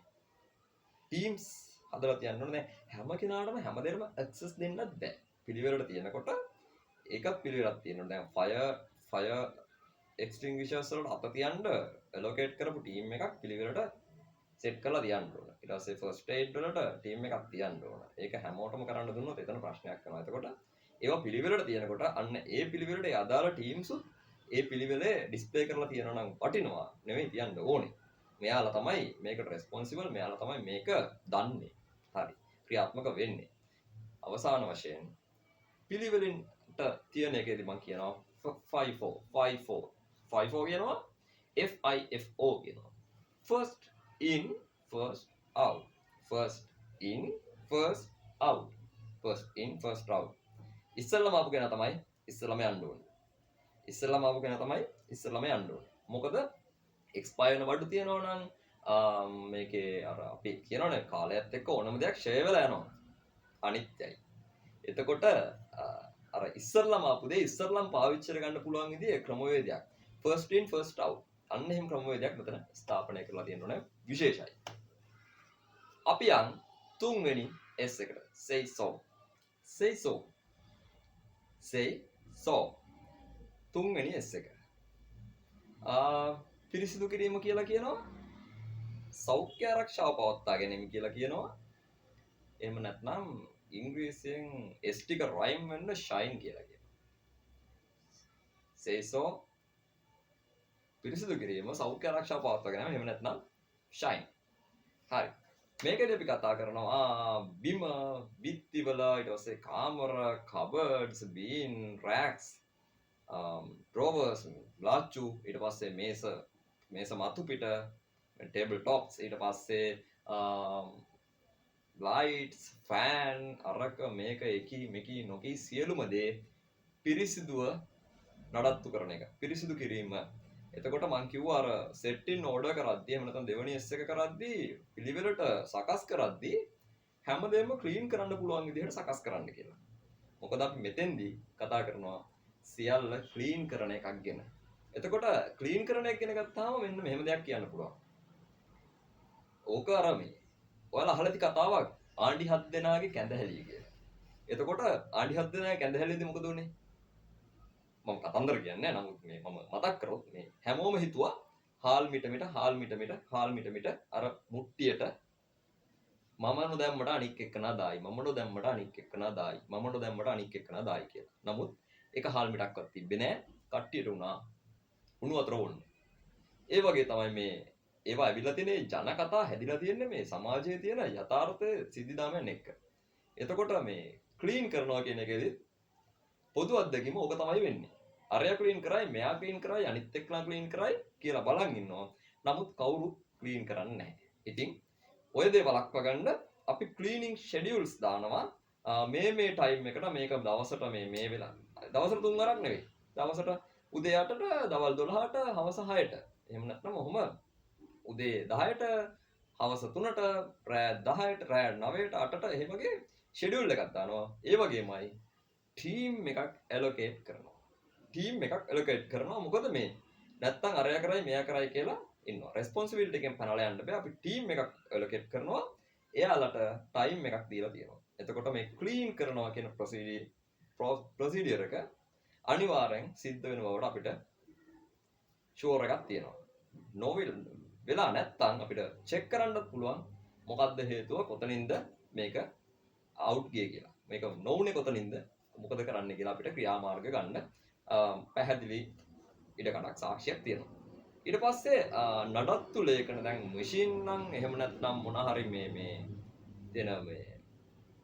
ටීම්ස් හදලා තියන්න ඕනේ. හැම කෙනාටම හැමදේම ඇක්සස් දෙන්නත් බෑ. පිළිවෙලට තියෙනකොට ඒකත් පිළිවෙලක් තියෙනවා. දැන් ෆයර් එක්ස්ටින්ගිෂර්ස් වලට අත තියන්න allocate කරපු team එකක් පිළිවෙලට set කරලා තියන්න ඕන. ඊට පස්සේ first aid වලට team එකක් තියන්න ඕන. ඒක හැමෝටම කරන්න දුන්නොත් එතන ප්‍රශ්නයක් වෙනවා. එතකොට ඒවා පිළිවෙලට තියෙනකොට අන්න ඒ පිළිවෙලට අදාළ teams ඒ පිළිවෙලේ display කරලා තියනවා නම් වටිනවා නෙවෙයි තියන්න ඕනේ. මෙයාලා තමයි මේකට responsible, මෙයාලා තමයි මේක දන්නේ. හරි. ක්‍රියාත්මක වෙන්නේ. අවසාන වශයෙන් පිළිවෙලින්ට තියෙන එකේදී මම කියනවා 54 කියනවා FIFO කියනවා. first in first out, first in first out, first in first out. ඉස්සෙල්ලාම ආපු කෙනා තමයි ඉස්සෙල්ලාම යන්න ඕනේ. ඉස්සෙල්ලාම ආපු කෙනා තමයි ඉස්සෙල්ලාම යන්න ඕනේ. මොකද expire වෙන බඩු තියෙනවා නම් මේකේ අර අපි කියනවනේ කාලයත් එක්ක ඕනම දෙයක් ෂේ වෙලා යනවා. අනිත්‍යයි. එතකොට අර ඉස්සරලම ආපු දේ ඉස්සරලම පාවිච්චි කරගන්න පුළුවන් විදිහේ ක්‍රමවේදයක් first in first out අන්න එහෙම ක්‍රමවේදයක් මෙතන ස්ථාපනය කරලා තියෙනවා විශේෂයි. අපි යන් තුන්වෙනි S එකට say so, say so, say so තුන්වෙනි S එක පිරිසිදු කිරීම කියලා කියනවා, සෞඛ්‍ය ආරක්ෂාව පවත්වා ගැනීම කියලා කියනවා. එහෙම නැත්නම් ඉංග්‍රීසියෙන් S ටික rhyme වෙන්න shine කියලා කියනවා. say so පිරිසිදු කිරීම, සෞඛ්‍ය ආරක්ෂාව පවත්වා ගැනීම, එහෙම නැත්නම් shine. හරි. මේකදී අපි කතා කරනවා බිම, බිත්තිවල, ඊට පස්සේ කාමර, cupboards, bin, racks, drawers, ලාච්චු, ඊට පස්සේ මේස මතු පිට, table tops, ඊට පස්සේ lights, fan, අරක මේක එකී මෙකී නොකී සියලුම දේ පිරිසිදුව නඩත්තු කරන එක, පිරිසිදු කිරීම. එතකොට මං කිව්වා අර set in order කරද්දී එහෙම නැත්නම් දෙවෙනි S එක කරද්දී පිළිවෙලට සකස් කරද්දී හැමදේම ක්ලීන් කරන්න පුළුවන් විදිහට සකස් කරන්න කියලා. මොකද අපි මෙතෙන්දී කතා කරනවා සියල්ල ක්ලීන් කරන එකක් ගැන. එතකොට ක්ලීන් කරන එක ගැන ගත්තාම මෙන්න මෙහෙම දෙයක් කියන්න පුළුවන්. ඕක අර මේ ඔයාලා අහලා ඇති කතාවක් ආණ්ඩි 7 දෙනාගේ කැඳහැලිය කියලා. එතකොට ආණ්ඩි 7 දෙනාගේ කැඳහැලියේදී මොකද උනේ? මම කතන්දර කියන්නේ නැහැ. නමුත් මේ මම මතක් කරොත් මේ හැමෝම හිතුවා හාල් මිට අර මුට්ටියට මම නොදැම්මට අනික් එක්කනා දායි, මම නොදැම්මට අනික් එක්කනා දායි, මම නොදැම්මට අනික් එක්කනා දායි කියලා. නමුත් ඒක හාල් මිටක්වත් තිබ්බේ නැහැ. කට්ටියට උනා උණු වතුර ඕනේ. ඒ වගේ තමයි මේ ඒවා ඇවිල්ලා තියෙන ජන කතා හැදිලා තියෙන්නේ මේ සමාජයේ තියෙන යථාර්ථය සිද්ධාමයන් එක්ක. එතකොට මේ ක්ලීන් කරනවා කියන එකේදී පොදු අත්දැකීම ඕක තමයි වෙන්නේ. අරයා ක්ලීන් කරයි, මෙයා ක්ලීන් කරයි, අනිත් එක්කලා ක්ලීන් කරයි කියලා බලන් ඉන්නවා. නමුත් කවුරුත් ක්ලීන් කරන්නේ නැහැ. ඉතින් ඔය දේ වළක්වා ගන්න අපි ක්ලීනින් ෂෙඩියුල්ස් දානවා. මේ ටයිම් එකට මේක දවසට මේ වෙලා. දවසට 3 වරක් නෙවෙයි. දවසට උදේ 8ට, දවල් 12ට, හවස 6ට. එහෙම නැත්නම් ඔහොම උදේ 10ට, හවස 3ට, රෑ 10ට, රෑ 9ට, 8ට එහෙම වගේ ෂෙඩියුල් එකක් දානවා. ඒ වගේමයි ටීම් එකක් ඇලොකේට් කරනවා. ටීම් එකක් ඇලොකේට් කරනවා. මොකද මේ නැත්තම් අරයා කරයි මෙයා කරයි කියලා ඉන්නවා. රෙස්පොන්සිබිලිටි එකෙන් පැනලා යන්න බෑ. අපි ටීම් එකක් ඇලොකේට් කරනවා. එයාලට ටයිම් එකක් දීලා තියෙනවා. එතකොට මේ ක්ලීන් කරනවා කියන ප්‍රොසීඩියර් එක අනිවාර්යෙන් සිද්ධ වෙන බවට අපිට ෂුවර් එකක් තියෙනවා. නොවිල් වෙලා නැත්තම් අපිට චෙක් කරන්නත් පුළුවන් මොකද්ද හේතුව, කොතනින්ද මේක අවුට් ගියේ කියලා. මේක නොවුනේ කොතනින්ද, මොකද කරන්න කියලා අපිට ක්‍රියාමාර්ග ගන්න පැහැදිලි ඉඩකඩක් සාක්ෂියක් තියෙනවා. ඊට පස්සේ නඩත්තු ලේඛන දැන් මැෂින් නම් එහෙම නැත්නම් මොන හරි මේ දෙන මේ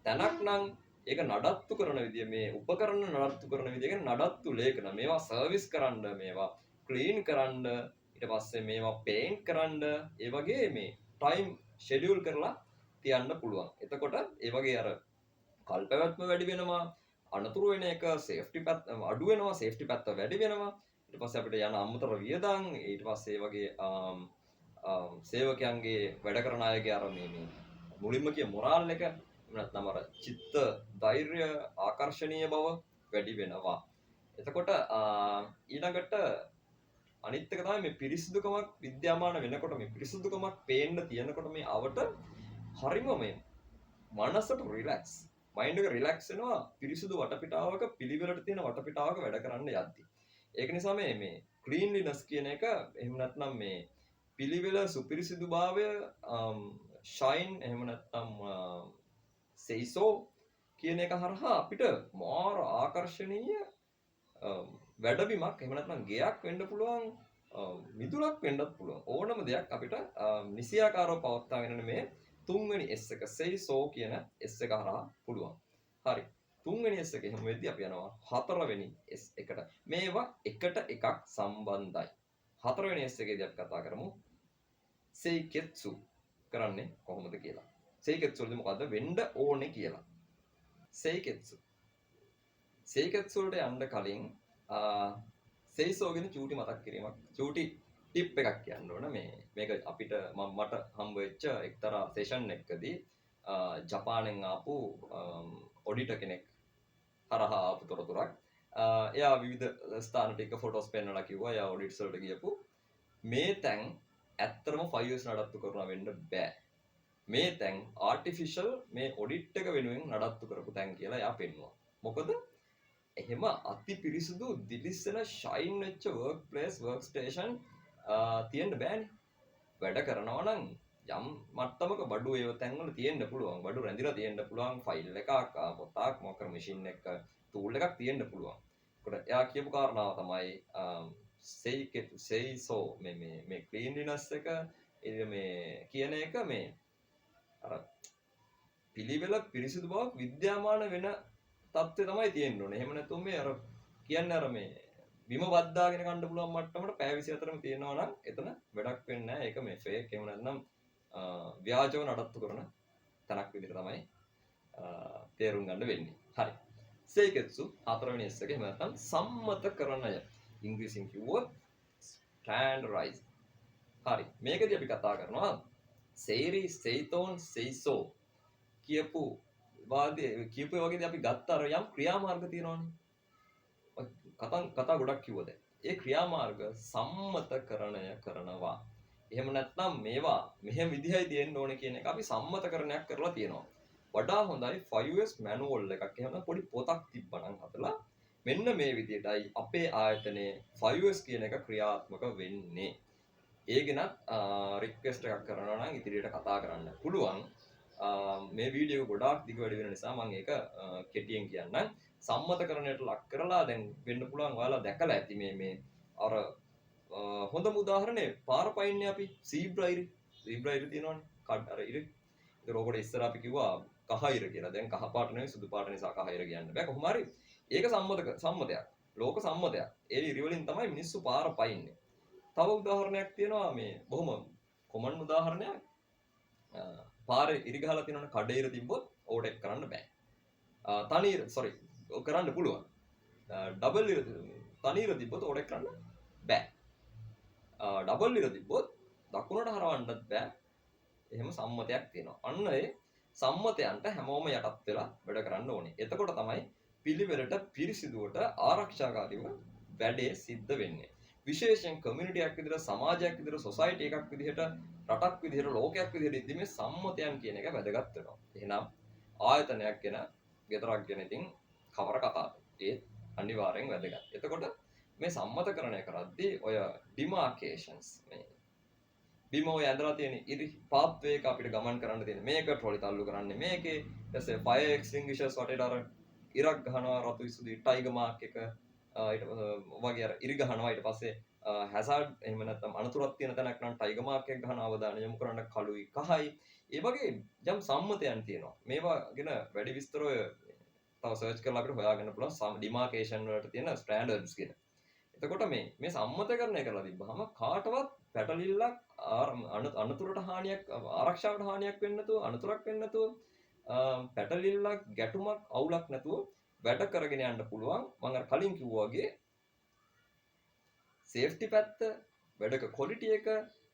තැනක් නම් ඒක නඩත්තු කරන විදිය, මේ උපකරණ නඩත්තු කරන විදිය කියන නඩත්තු ලේඛන, මේවා සර්විස් කරන්න, මේවා ක්ලීන් කරන්න, ඊට පස්සේ මේවා පේන්ට් කරන්න, ඒ වගේ මේ ටයිම් ෂෙඩියුල් කරලා තියන්න පුළුවන්. එතකොට ඒ වගේ අර කල්පැවැත්ම වැඩි වෙනවා, අනතුරු වෙන එක සේෆ්ටි පැත්ත අඩු වෙනවා, සේෆ්ටි පැත්ත වැඩි වෙනවා. ඊට පස්සේ අපිට යන අමතර වියදම්, ඊට පස්සේ ඒ වගේ සේවකයන්ගේ වැඩ කරන අයගේ අර මේ මුලින්ම කිය මොරාල් එක නැත්නම් අර චිත්ත ධෛර්ය ආකර්ෂණීය බව වැඩි වෙනවා. එතකොට ඊළඟට අනිත් එක තමයි මේ පිරිසිදුකමක් විද්‍යාමාන වෙනකොට, මේ පිරිසිදුකමක් පේන්න තියෙනකොට මේ අවට හරිම මේ මනසට රිලැක්ස්, මයින්ඩ් එක රිලැක්ස් වෙනවා පිරිසිදු වටපිටාවක, පිළිවෙලට තියෙන වටපිටාවක වැඩ කරන්න යද්දි. ඒක නිසා මේ ක්ලීන්ලිනස් කියන එක එහෙම නැත්නම් මේ පිළිවෙල සුපිරිසිදුභාවය ෂයින් එහෙම නැත්නම් සෙයිසෝ කියන එක හරහා අපිට මාර ආකර්ශනීය වැඩබිමක් එහෙම නැත්නම් ගෙයක් වෙන්න පුළුවන් මිදුලක් වෙන්නත් පුළුවන් ඕනම දෙයක් අපිට නිසියාකාරව පවත්වාගෙන මේ තුන්වෙනි S එක සෙයිසෝ කියන S එක හරහා පුළුවන්. හරි. තුන්වෙනි S එක එහෙම වෙද්දී අපි යනවා හතරවෙනි S එකට. මේවා එකට එකක් සම්බන්ධයි. හතරවෙනි S එකේදී අපි කතා කරමු සෙයිකෙත්සු කරන්නේ කොහොමද කියලා. සෙයිකෙත්සු වලදී මොකද්ද වෙන්න ඕනේ කියලා. සෙයිකෙත්සු වලට යන්න කලින් සෙයිසෝ ගැන චූටි මතක් කිරීමක් චූටි ටිප් එකක් කියන්න ඕන. මේක අපිට මට හම්බ වෙච්ච එක්තරා සෙෂන් එකකදී ජපානයෙන් ආපු ඔඩිටර් කෙනෙක් හරහා ආපු තොරතුරක්. එයා විවිධ ස්ථාන ටික ෆොටෝස් පෙන්වලා කිව්වා එයා ඔඩිට්ස් වලට ගියපු මේ තැන් ඇත්තටම 5 years නඩත්තු කරනවා වෙන්න බෑ. මේ තැන් ආටිෆිෂල් මේ ඔඩිට් එක වෙනුවෙන් නඩත්තු කරපු තැන් කියලා එයා පෙන්වුවා. මොකද එහෙම අති පිරිසුදු දිලිස්සෙන ෂයින් වෙච්ච වර්ක් ප්ලේස් වර්ක් ස්ටේෂන් තියෙන්න බෑනේ. වැඩ කරනවා නම් යම් මට්ටමක බඩු ඒව තැන්වල තියෙන්න පුළුවන්. බඩු රැඳිලා තියෙන්න පුළුවන්. ෆයිල් එකක් පොතක් මොකක් මැෂින් එක ටූල් එකක් තියෙන්න පුළුවන්. ඒකට එයා කියපු කාරණාව තමයි සෙයිසෝ මේ ක්ලීන්ලිනස් එක මේ කියන එක මේ අර පිළිවෙල පිරිසිදු බවක් විද්‍යාමාන වෙන තත්ත්වය තමයි තියෙන්න ඕනේ. එහෙම නැත්නම් මේ අර කියන්නේ අර මේ බිම වද්දාගෙන කන්න පුළුවන් මට්ටමට පැය 24ම තියෙනවා නම් එතන වැඩක් වෙන්නේ නැහැ. ඒක මේ ෆේක් එහෙම නැත්නම් ව්‍යාජව නඩත්තු කරන තැනක් විදිහට තමයි තේරුම් ගන්න වෙන්නේ. හරි. සෙයිකෙත්සු හතරවෙනි S එක එහෙම නැත්නම් සම්මතකරණය. ඉංග්‍රීසියෙන් කිව්වොත් ස්ටෑන්ඩර්ඩයිස්. හරි. මේකදී අපි කතා කරනවා සෙයිරි සෙයිතෝන් සෙයිසෝ කියපු වගේදී අපි ගත්ත අර යම් ක්‍රියාමාර්ග තියෙනවානේ. කතා ගොඩක් කිව්වද ඒ ක්‍රියාමාර්ග සම්මතකරණය කරනවා. එහෙම නැත්නම් මේවා මෙහෙම විදිහයි තියෙන්න ඕනේ කියන එක අපි සම්මතකරණයක් කරලා තියෙනවා. වඩා හොඳයි 5S මැනුවල් එකක් එහෙම පොඩි පොතක් තිබ්බනම් හදලා මෙන්න මේ විදිහටයි අපේ ආයතනයේ 5S කියන එක ක්‍රියාත්මක වෙන්නේ. ඒ ගැනත් රික්වෙස්ට් එකක් කරනවා නම් ඉදිරියට කතා කරන්න පුළුවන්. මේ වීඩියෝ ගොඩාක් දිග වැඩි වෙන නිසා මම ඒක කෙටියෙන් කියන්නම්. සම්මතකරණයට ලක් කරලා දැන් වෙන්න පුළුවන් ඔයාලා දැකලා ඇති මේ අර හොඳම උදාහරණේ පාර පයින්නේ අපි සීබ්‍රා ඉරි තියෙනවනේ කඩ අර ඉරි. ඒක රෝගොඩ ඉස්සර අපි කිව්වා කහ ඉර කියලා. දැන් කහ පාට නෙවෙයි සුදු පාට නිසා කහ ඉර කියන්න බෑ. කොහොම හරි ඒක සම්මතයක්. ලෝක සම්මතයක්. ඒ ඉරි වලින් තමයි මිනිස්සු පාර පයින්නේ. තව උදාහරණයක් තියෙනවා මේ බොහොම කොමන් උදාහරණයක්. පාරේ ඉරි ගහලා තියෙනවනේ කඩ ඉර තිබ්බොත් ඕවර්ටේක් කරන්න බෑ. තනි ඉර කරන්න පුළුවන්. ඩබල් ඉර තනි ඉර තිබ්බොත් ඕවර්ටේක් කරන්න බෑ. ඩබල් ඉර තිබ්බොත් දකුණට හරවන්නත් බෑ. එහෙම සම්මතයක් තියෙනවා. අන්න ඒ සම්මතයන්ට හැමෝම යටත් වෙලා වැඩ කරන්න ඕනේ. එතකොට තමයි පිළිවෙලට පිරිසිදුවට ආරක්ෂාකාරීව වැඩේ සිද්ධ වෙන්නේ. විශේෂයෙන් කමියුනිටියක් විදිහට සමාජයක් විදිහට සොසයිටි එකක් විදිහට රටක් විදිහට ලෝකයක් විදිහට ඉදදී මේ සම්මතයන් කියන එක වැදගත් වෙනවා. එහෙනම් ආයතනයක් ගැන ගෙදරක් ගැන ඉතින් කවර කතාවද? ඒ අනිවාර්යෙන් වැදගත්. එතකොට මේ සම්මතකරණය කරද්දී ඔය ඩිමාර්කේෂන්ස් මේ බිම ඔය ඇඳලා තියෙන ඉරි පාත්වේ එක අපිට ගමන් කරන්න තියෙන මේක ට්‍රොලි තල්ලු කරන්නේ මේකේ ඊටසේ ෆයර් එක්ස්ටින්ගිෂර්ස් වටේට අර ඉරක් ගහනවා රතු විසුදු ටයිගර් මාක් එක ඊට වගේ අර ඉරි ගහනවා ඊට පස්සේ හැසාඩ් එහෙම නැත්නම් අනතුරක් තියෙන තැනක් නම් ටයිගර් මාක් එක ගහන අවධානය යොමු කරන්න කළුයි කහයි ඒ වගේ යම් සම්මතයන් තියෙනවා මේවා ගැන වැඩි විස්තර ඔය තව සර්ච් කරලා අපිට හොයාගන්න පුළුවන් ඩිමාර්කේෂන් වලට තියෙන ස්ටෑන්ඩඩ්ස් කියන. එතකොට මේ සම්මතකරණය කරලා තිබ්බහම කාටවත් පැටලිල්ලක් අනතුරට හානියක් ආරක්ෂාවට හානියක් වෙන්නේ නැතුව අනතුරක් වෙන්නේ නැතුව පැටලිල්ලක් ගැටුමක් අවුලක් නැතුව වැඩ කරගෙන යන්න පුළුවන්. මම අර කලින් කිව්වා වගේ සේෆ්ටි පැත්ත වැඩක ක්වොලිටි එක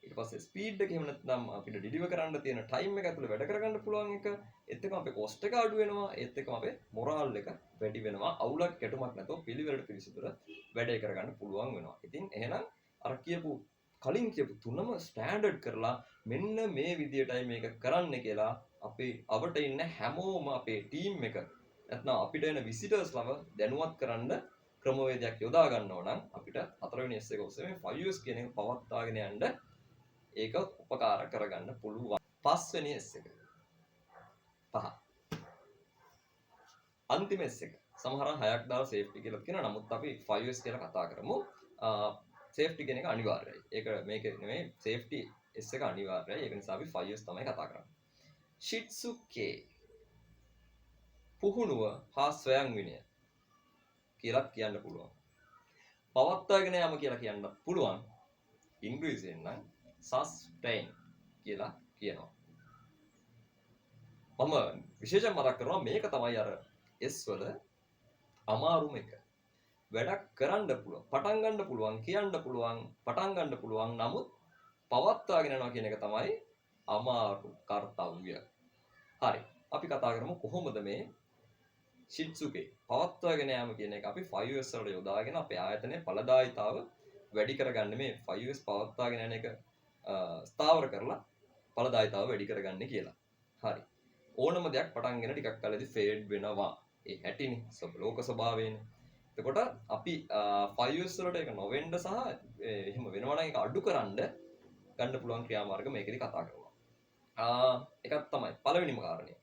ඊට පස්සේ ස්පීඩ් එක එහෙම නැත්නම් අපිට ඩිලිවර් කරන්න තියෙන ටයිම් එක ඇතුළේ වැඩ කරගන්න පුළුවන් එක ඒත් එක්කම අපේ කොස්ට් එක අඩු වෙනවා ඒත් එක්කම අපේ මොරාල් එක වැඩි වෙනවා අවුලක් ගැටුමක් නැතුව පිළිවෙලට පිළිසිදුර වැඩේ කරගන්න පුළුවන් වෙනවා. ඉතින් එහෙනම් අර කලින් කියපු තුනම ස්ටෑන්ඩඩ් කරලා මෙන්න මේ විදියටයි මේක කරන්න කියලා අපි අවට ඉන්න හැමෝම අපේ ටීම් එක නැත්නම් අපිට එන විසිටර්ස්ලව දැනුවත් කරන්න ක්‍රමවේදයක් යොදා ගන්නවා නම් අපිට හතරවෙනි S එක ඔස්සේ මේ 5S කියන එක පවත්වාගෙන යන්න ඒක උපකාර කරගන්න පුළුවන්. පස්වෙනි S එක. 5. අන්තිම S එක. සමහර 6ක් දාලා safety කියලා කියනවා. නමුත් අපි 5S කියලා කතා කරමු. safety කියන එක අනිවාර්යයි. ඒක මේක නෙමෙයි safety S එක අනිවාර්යයි. ඒක නිසා අපි 5S තමයි කතා කරන්නේ. Shitsuke පුහුණුව හා ස්වයං විනය කියලා කියන්න පුළුවන්. පවත්වාගෙන යාම කියලා කියන්න පුළුවන්. ඉංග්‍රීසියෙන් නම් sustain කියලා කියනවා. මම විශේෂයෙන් මතක් කරනවා මේක තමයි අර S වල අමාරුම එක. වැඩක් කරන්න පුළුවන්, පටන් ගන්න පුළුවන්, කියන්න පුළුවන්, පටන් ගන්න පුළුවන්. නමුත් පවත්වාගෙන යනවා කියන එක තමයි අමාරු කාර්යය. හරි. අපි කතා කරමු කොහොමද මේ Shitsuke පවත්වාගෙන යාම කියන එක අපි 5S වල යොදාගෙන අපේ ආයතනයේ ඵලදායීතාව වැඩි කරගන්න මේ 5S පවත්වාගෙන යන එක ස්ථාවර කරලා ඵලදායීතාව වැඩි කරගන්න කියලා. හරි. ඕනම දෙයක් පටන්ගෙන ටිකක් කලදී ෆේඩ් වෙනවා. ඒ හැටිනේ ලෝක ස්වභාවයනේ. එතකොට අපි 5S වලට ඒක නොවෙන්න සහ එහෙම වෙනවා නම් ඒක අඩු කරන්න ගන්න පුළුවන් ක්‍රියාමාර්ග මේකෙදි කතා කරනවා. එකක් තමයි පළවෙනිම කාරණේ.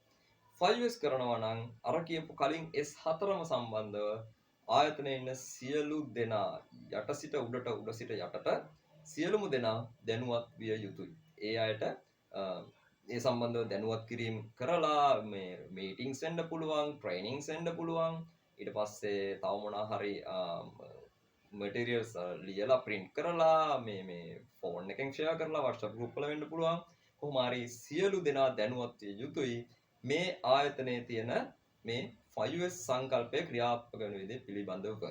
5S කරනවා නම් අර කියපු කලින් S4ම සම්බන්ධව ආයතනයේ ඉන්න සියලු දෙනා යට සිට උඩට උඩ සිට යටට සියලුම දෙනා දැනුවත් විය යුතුයි. ඒ අයට ඒ සම්බන්ධව දැනුවත් කිරීම කරලා මේ මීටින්ග්ස් වෙන්න පුළුවන්, ට්‍රේනින්ග්ස් වෙන්න පුළුවන්. ඊට පස්සේ තව මොනවා හරි මටීරියල්ස් ලියලා print කරලා මේ ෆෝන් එකෙන් share කරලා WhatsApp group වල වෙන්න පුළුවන්. කොහොම හරි සියලු දෙනා දැනුවත් විය යුතුයි. මේ ආයතනයේ තියෙන මේ 5S සංකල්පය ක්‍රියාත්මක වෙන විදිහ පිළිබඳව.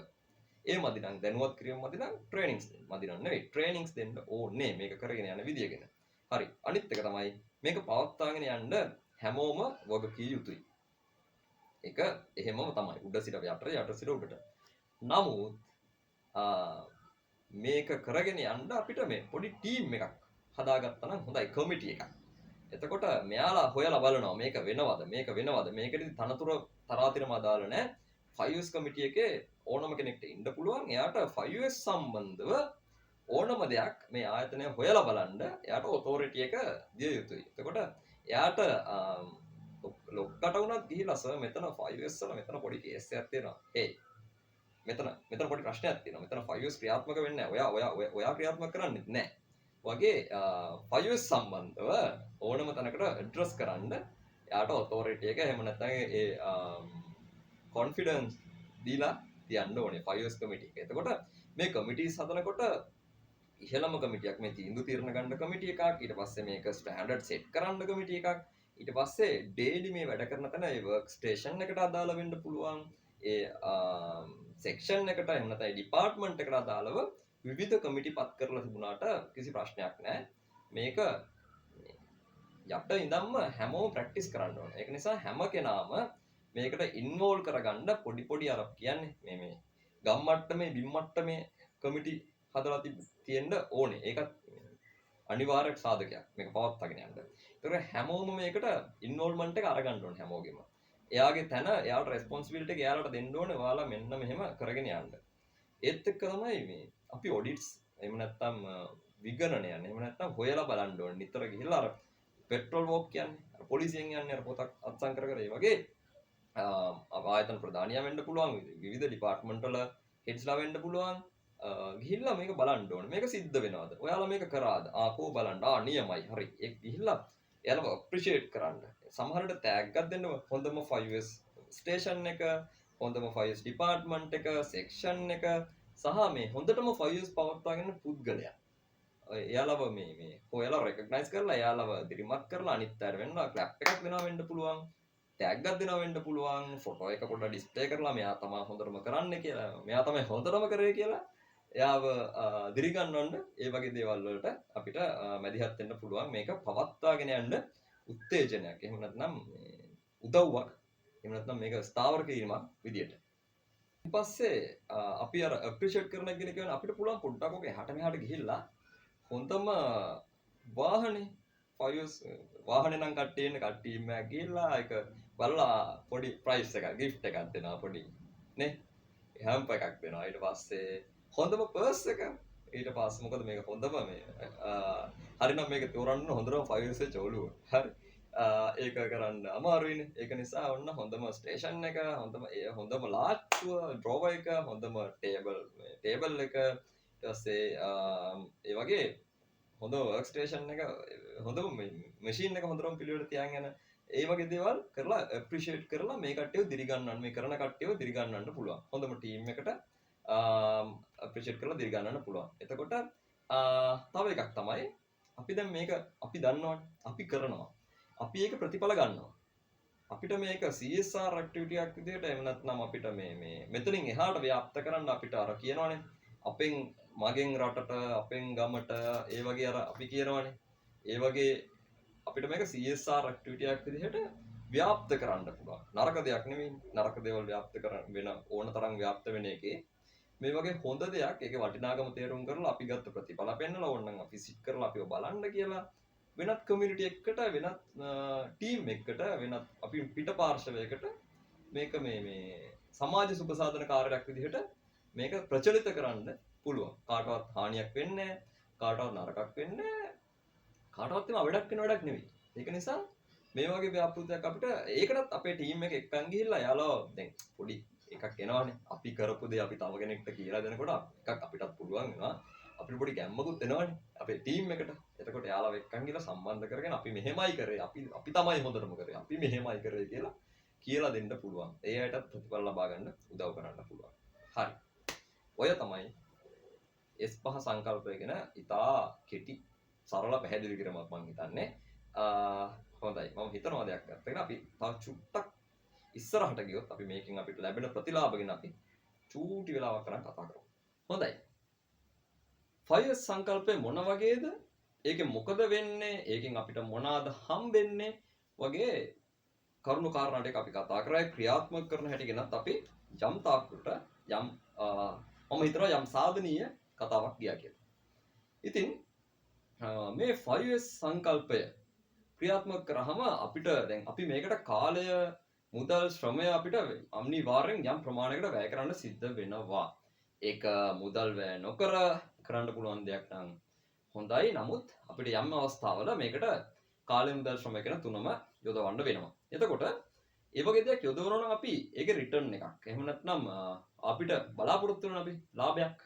ඒ මදි නම් දැනුවත් කිරීම මදි නම් ට්‍රේනින්ග්ස් දෙන්න. මදි නම් නෙවෙයි ට්‍රේනින්ග්ස් දෙන්න ඕනේ මේක කරගෙන යන විදිය ගැන. හරි. අනිත් එක තමයි මේක පවත්වාගෙන යන්න හැමෝම වගකිය යුතුයි. ඒක එහෙමම තමයි. උඩ සිට යටට යට සිට උඩට. නමුත් මේක කරගෙන යන්න අපිට මේ පොඩි ටීම් එකක් හදාගත්තා නම් හොඳයි කමිටි එකක්. එතකොට මෙයාලා හොයලා බලනවා මේක වෙනවද මේකෙදි තනතුර තරාතිරම අදාළ නැහැ 5S කමිටි එකේ ඕනම කෙනෙක්ට ඉන්න පුළුවන් එයාට 5S සම්බන්ධව ඕනම දෙයක් මේ ආයතනය හොයලා බලන්න එයාට ඔතොරිටි එක දිය යුතුයි. එතකොට එයාට ලොක්කට වුණත් ගිහිලා සර් මෙතන 5S වල මෙතන පොඩි කේස් එකක් තියෙනවා. මෙතන පොඩි ප්‍රශ්නයක් තියෙනවා. මෙතන 5S ක්‍රියාත්මක වෙන්නේ නැහැ. ඔයා ක්‍රියාත්මක කරන්නේ නැහැ. වගේ 5S සම්බන්ධව ඕනම තැනකට ඇඩ්‍රස් කරන්න යාට ඔතොරිටි එක එහෙම නැත්නම් ඒ කොන්ෆිඩන්ස් දීලා තියන්න ඕනේ 5S කමිටි එක. එතකොට මේ කමිටිස් හදනකොට ඉහළම කමිටියක් මේ තීන්දුව తీරන ගන්න කමිටි එකක්, ඊට පස්සේ මේක ස්ටෑන්ඩඩ් සෙට් කරන්න කමිටි එකක්, ඊට පස්සේ ඩේලි මේ වැඩ කරන තැන ඒ වර්ක් ස්ටේෂන් එකට අදාළ වෙන්න පුළුවන්, ඒ සෙක්ෂන් එකට එහෙම නැත්නම් ඩිපාර්ට්මන්ට් එකට අදාළව විවිධ කමිටි පත් කරලා තිබුණාට කිසි ප්‍රශ්නයක් නැහැ. මේක යට ඉඳන්ම හැමෝම ප්‍රැක්ටිස් කරන්න ඕනේ. ඒක නිසා හැම කෙනාම මේකට ඉන්වෝල්ව් කරගන්න පොඩි අර කියන්නේ මේ ගම් මට්ටමේ බිම් මට්ටමේ කමිටි හදලා තියෙන්න ඕනේ. ඒකත් අනිවාර්ය සාධකයක් මේක පවත්වාගෙන යන්න. ඒතර හැමෝම මේකට ඉන්වෝල්ව්මන්ට් එක අරගන්න ඕනේ හැමෝගෙම. එයාගේ තැන එයාට රෙස්පොන්සිබිලිටි එක එයාලට දෙන්න ඕනේ. ඔයාලා මෙන්න මෙහෙම කරගෙන යන්න. ඒත් එක්ක තමයි මේ අපි ඔඩිට්ස් එහෙම නැත්නම් විගණනයන් එහෙම නැත්නම් හොයලා බලන්න ඕනේ. නිතර ගිහිල්ලා අර පෙට්‍රෝල් වෝක් කියන්නේ අර පොලිසියෙන් යන්නේ අර පොතක් අත්සන් කර ඒ වගේ ආයතන ප්‍රධානියා වෙන්න පුළුවන්. විවිධ ඩිපාර්ට්මන්ට් වල හෙඩ්ස්ලා වෙන්න පුළුවන්. ගිහිල්ලා මේක බලන්න ඕනේ. මේක සිද්ධ වෙනවද? ඔයාලා මේක කරාද? කෝ බලන්න. නියමයි. හරි. ඒක ගිහිල්ලා එයාලව අප්‍රීෂিয়েට් කරන්න. සමහරවිට ටැග් එකක් දෙන්න හොඳම 5S ස්ටේෂන් එක, හොඳම 5S ඩිපාර්ට්මන්ට් එක, සෙක්ෂන් එක සහ මේ හොඳටම 5S පවත්වාගෙන පුද්ගලයා. එයාලව මේ හොයලා රෙකග්නයිස් කරලා එයාලව දිරිමත් කරලා අනිත් අයට වෙන්න ක්ලැප් එකක් දෙනවා වෙන්න පුළුවන්. ටැග් එකක් දෙනවා වෙන්න පුළුවන්. ෆොටෝ එක පොඩ්ඩක් ඩිස්ප්ලේ කරලා මෙයා තමයි හොඳටම කරන්නේ කියලා. මෙයා තමයි හොඳටම කරේ කියලා එයාව දිරිගන්වන්න ඒ වගේ දේවල් වලට අපිට මැදිහත් වෙන්න පුළුවන්. මේක පවත්වාගෙන යන්න උත්තේජනයක්. එහෙම නැත්නම් උදව්වක්. එහෙම නැත්නම් මේක ස්ථාවර කිරීමක් විදියට. ඊට පස්සේ අපි අර අප්‍රීෂিয়েට් කරන එක කියන්නේ අපිට පුළුවන් පොඩ්ඩක් ඔක එහාට මෙහාට ගිහිල්ලා හොඳම වාහනේ 5S වාහනේ නම් කට්ටිය ඉන්න කට්ටියම ගිහිල්ලා ඒක බලලා පොඩි ප්‍රයිස් එකක් gift එකක් දෙනවා පොඩි නේ හැම්ප් එකක් දෙනවා. ඊට පස්සේ හොඳම පර්ස් එක ඊට පස්සේ මොකද මේක හොඳම මේ හරිනම් මේක තෝරන්න හොඳම 5S චෝලුව. හරි. ඒක කරන්න අමාරුයිනේ. ඒක නිසා ඔන්න හොඳම ස්ටේෂන් එක, හොඳම ලාට්ටුව, ඩ්‍රෝවර් එක, හොඳම ටේබල් එක, ඊට පස්සේ ඒ වගේ හොඳ වර්ක් ස්ටේෂන් එක, හොඳම මැෂින් එක හොඳටම පිළිවෙලට තියාගෙන ඒ වගේ දේවල් කරලා ඇප්‍රීෂিয়েට් කරලා මේ කට්ටියව දිරිගන්නන්න, මේ කරන කට්ටියව දිරිගන්නන්න පුළුවන්. හොඳම ටීම් එකට ඇප්‍රීෂিয়েට් කරලා දිරිගන්නන්න පුළුවන්. එතකොට තව එකක් තමයි අපි දැන් මේක අපි දන්නවනේ, අපි කරනවා. අපි ඒක ප්‍රතිඵල ගන්නවා. අපිට මේක CSR ඇක්ටිවිටි එකක් විදිහට එහෙම නැත්නම් අපිට මේ මෙතනින් එහාට ව්‍යාප්ත කරන්න අපිට අර කියනවනේ අපෙන් මගෙන් රටට අපෙන් ගමට ඒ වගේ අර අපි කියනවනේ ඒ වගේ අපිට මේක CSR ඇක්ටිවිටි එකක් විදිහට ව්‍යාප්ත කරන්න පුළුවන්. නරක දෙයක් නෙවෙයි. නරක දේවල් ව්‍යාප්ත කරන්න වෙන ඕන තරම් ව්‍යාප්ත වෙන එකේ මේ වගේ හොඳ දෙයක් ඒකේ වටිනාකම තේරුම් කරලා අපි ගත්ත ප්‍රතිඵල පෙන්නලා ඕනනම් අපි සිත් කරලා අපිව බලන්න කියලා වෙනත් කමියුනිටි එකකට වෙනත් ටීම් එකකට වෙනත් අපි පිට පාර්ශවයකට මේක මේ සමාජ සුබසාධන කාර්යයක් විදිහට මේක ප්‍රචලිත කරන්න පුළුවන්. කාටවත් හානියක් වෙන්නේ නැහැ. කාටවත් නරකක් වෙන්නේ නැහැ. කාටවත් එම වැඩක් වෙන වැඩක් නෙවෙයි. ඒක නිසා මේ වගේ ව්‍යාපෘතියක් අපිට ඒකටත් අපේ ටීම් එක එක්කන් ගිහිල්ලා යාළුවෝ දැන් පොඩි එකක් එනවනේ. අපි කරපු දේ අපි තව කෙනෙක්ට කියලා දෙනකොට එකක් අපිටත් පුළුවන් වෙනවා. අපිට පොඩි ගැම්මකුත් එනවනේ අපේ ටීම් එකට. එතකොට යාළුවෝ එක්කන් ගිහලා සම්බන්ධ කරගෙන අපි මෙහෙමයි කරේ. අපි තමයි හොඳටම කරේ. අපි මෙහෙමයි කරේ කියලා දෙන්න පුළුවන්. ඒ අයටත් ප්‍රතිඵල ලබා ගන්න උදව් කරන්න පුළුවන්. හරි. ඔය තමයි S5 සංකල්පය ගැන ඉතා කෙටි සරල පැහැදිලි කිරීමක් මම හිතන්නේ. හොඳයි. මම හිතනවා දෙයක් ගන්න. අපි තව චුට්ටක් ඉස්සරහට ගියොත් අපි මේකෙන් අපිට ලැබෙන ප්‍රතිලාභ ගැන අපි චූටි වෙලාවක් කරන් කතා කරමු. හොඳයි. 5S සංකල්පය මොන වගේද? ඒකෙන් මොකද වෙන්නේ? ඒකෙන් අපිට මොනවාද හම්බෙන්නේ? වගේ කරුණු කාරණා ටික අපි කතා කරා. ක්‍රියාත්මක කරන හැටි ගැනත් අපි යම් තාක්කට යම් මම හිතනවා යම් සාධනීය කතාවක් ගියා කියලා. ඉතින් මේ 5S සංකල්පය ක්‍රියාත්මක කරාම අපිට දැන් අපි මේකට කාලය, මුදල්, ශ්‍රමය අපිට අනිවාර්යෙන් යම් ප්‍රමාණයකට වැය කරන්න සිද්ධ වෙනවා. ඒක මුදල් වැය නොකර කරන්න පුළුවන් දෙයක් නම් හොඳයි. නමුත් අපිට යම් අවස්ථාවල මේකට කාලය, මුදල්, ශ්‍රමය කියන තුනම යොදවන්න වෙනවා. එතකොට ඒ වගේ දෙයක් යොදවනවා නම් අපි ඒකේ රිටර්න් එකක්. එහෙම නැත්නම් අපිට බලාපොරොත්තු වෙන අපි ලාභයක්.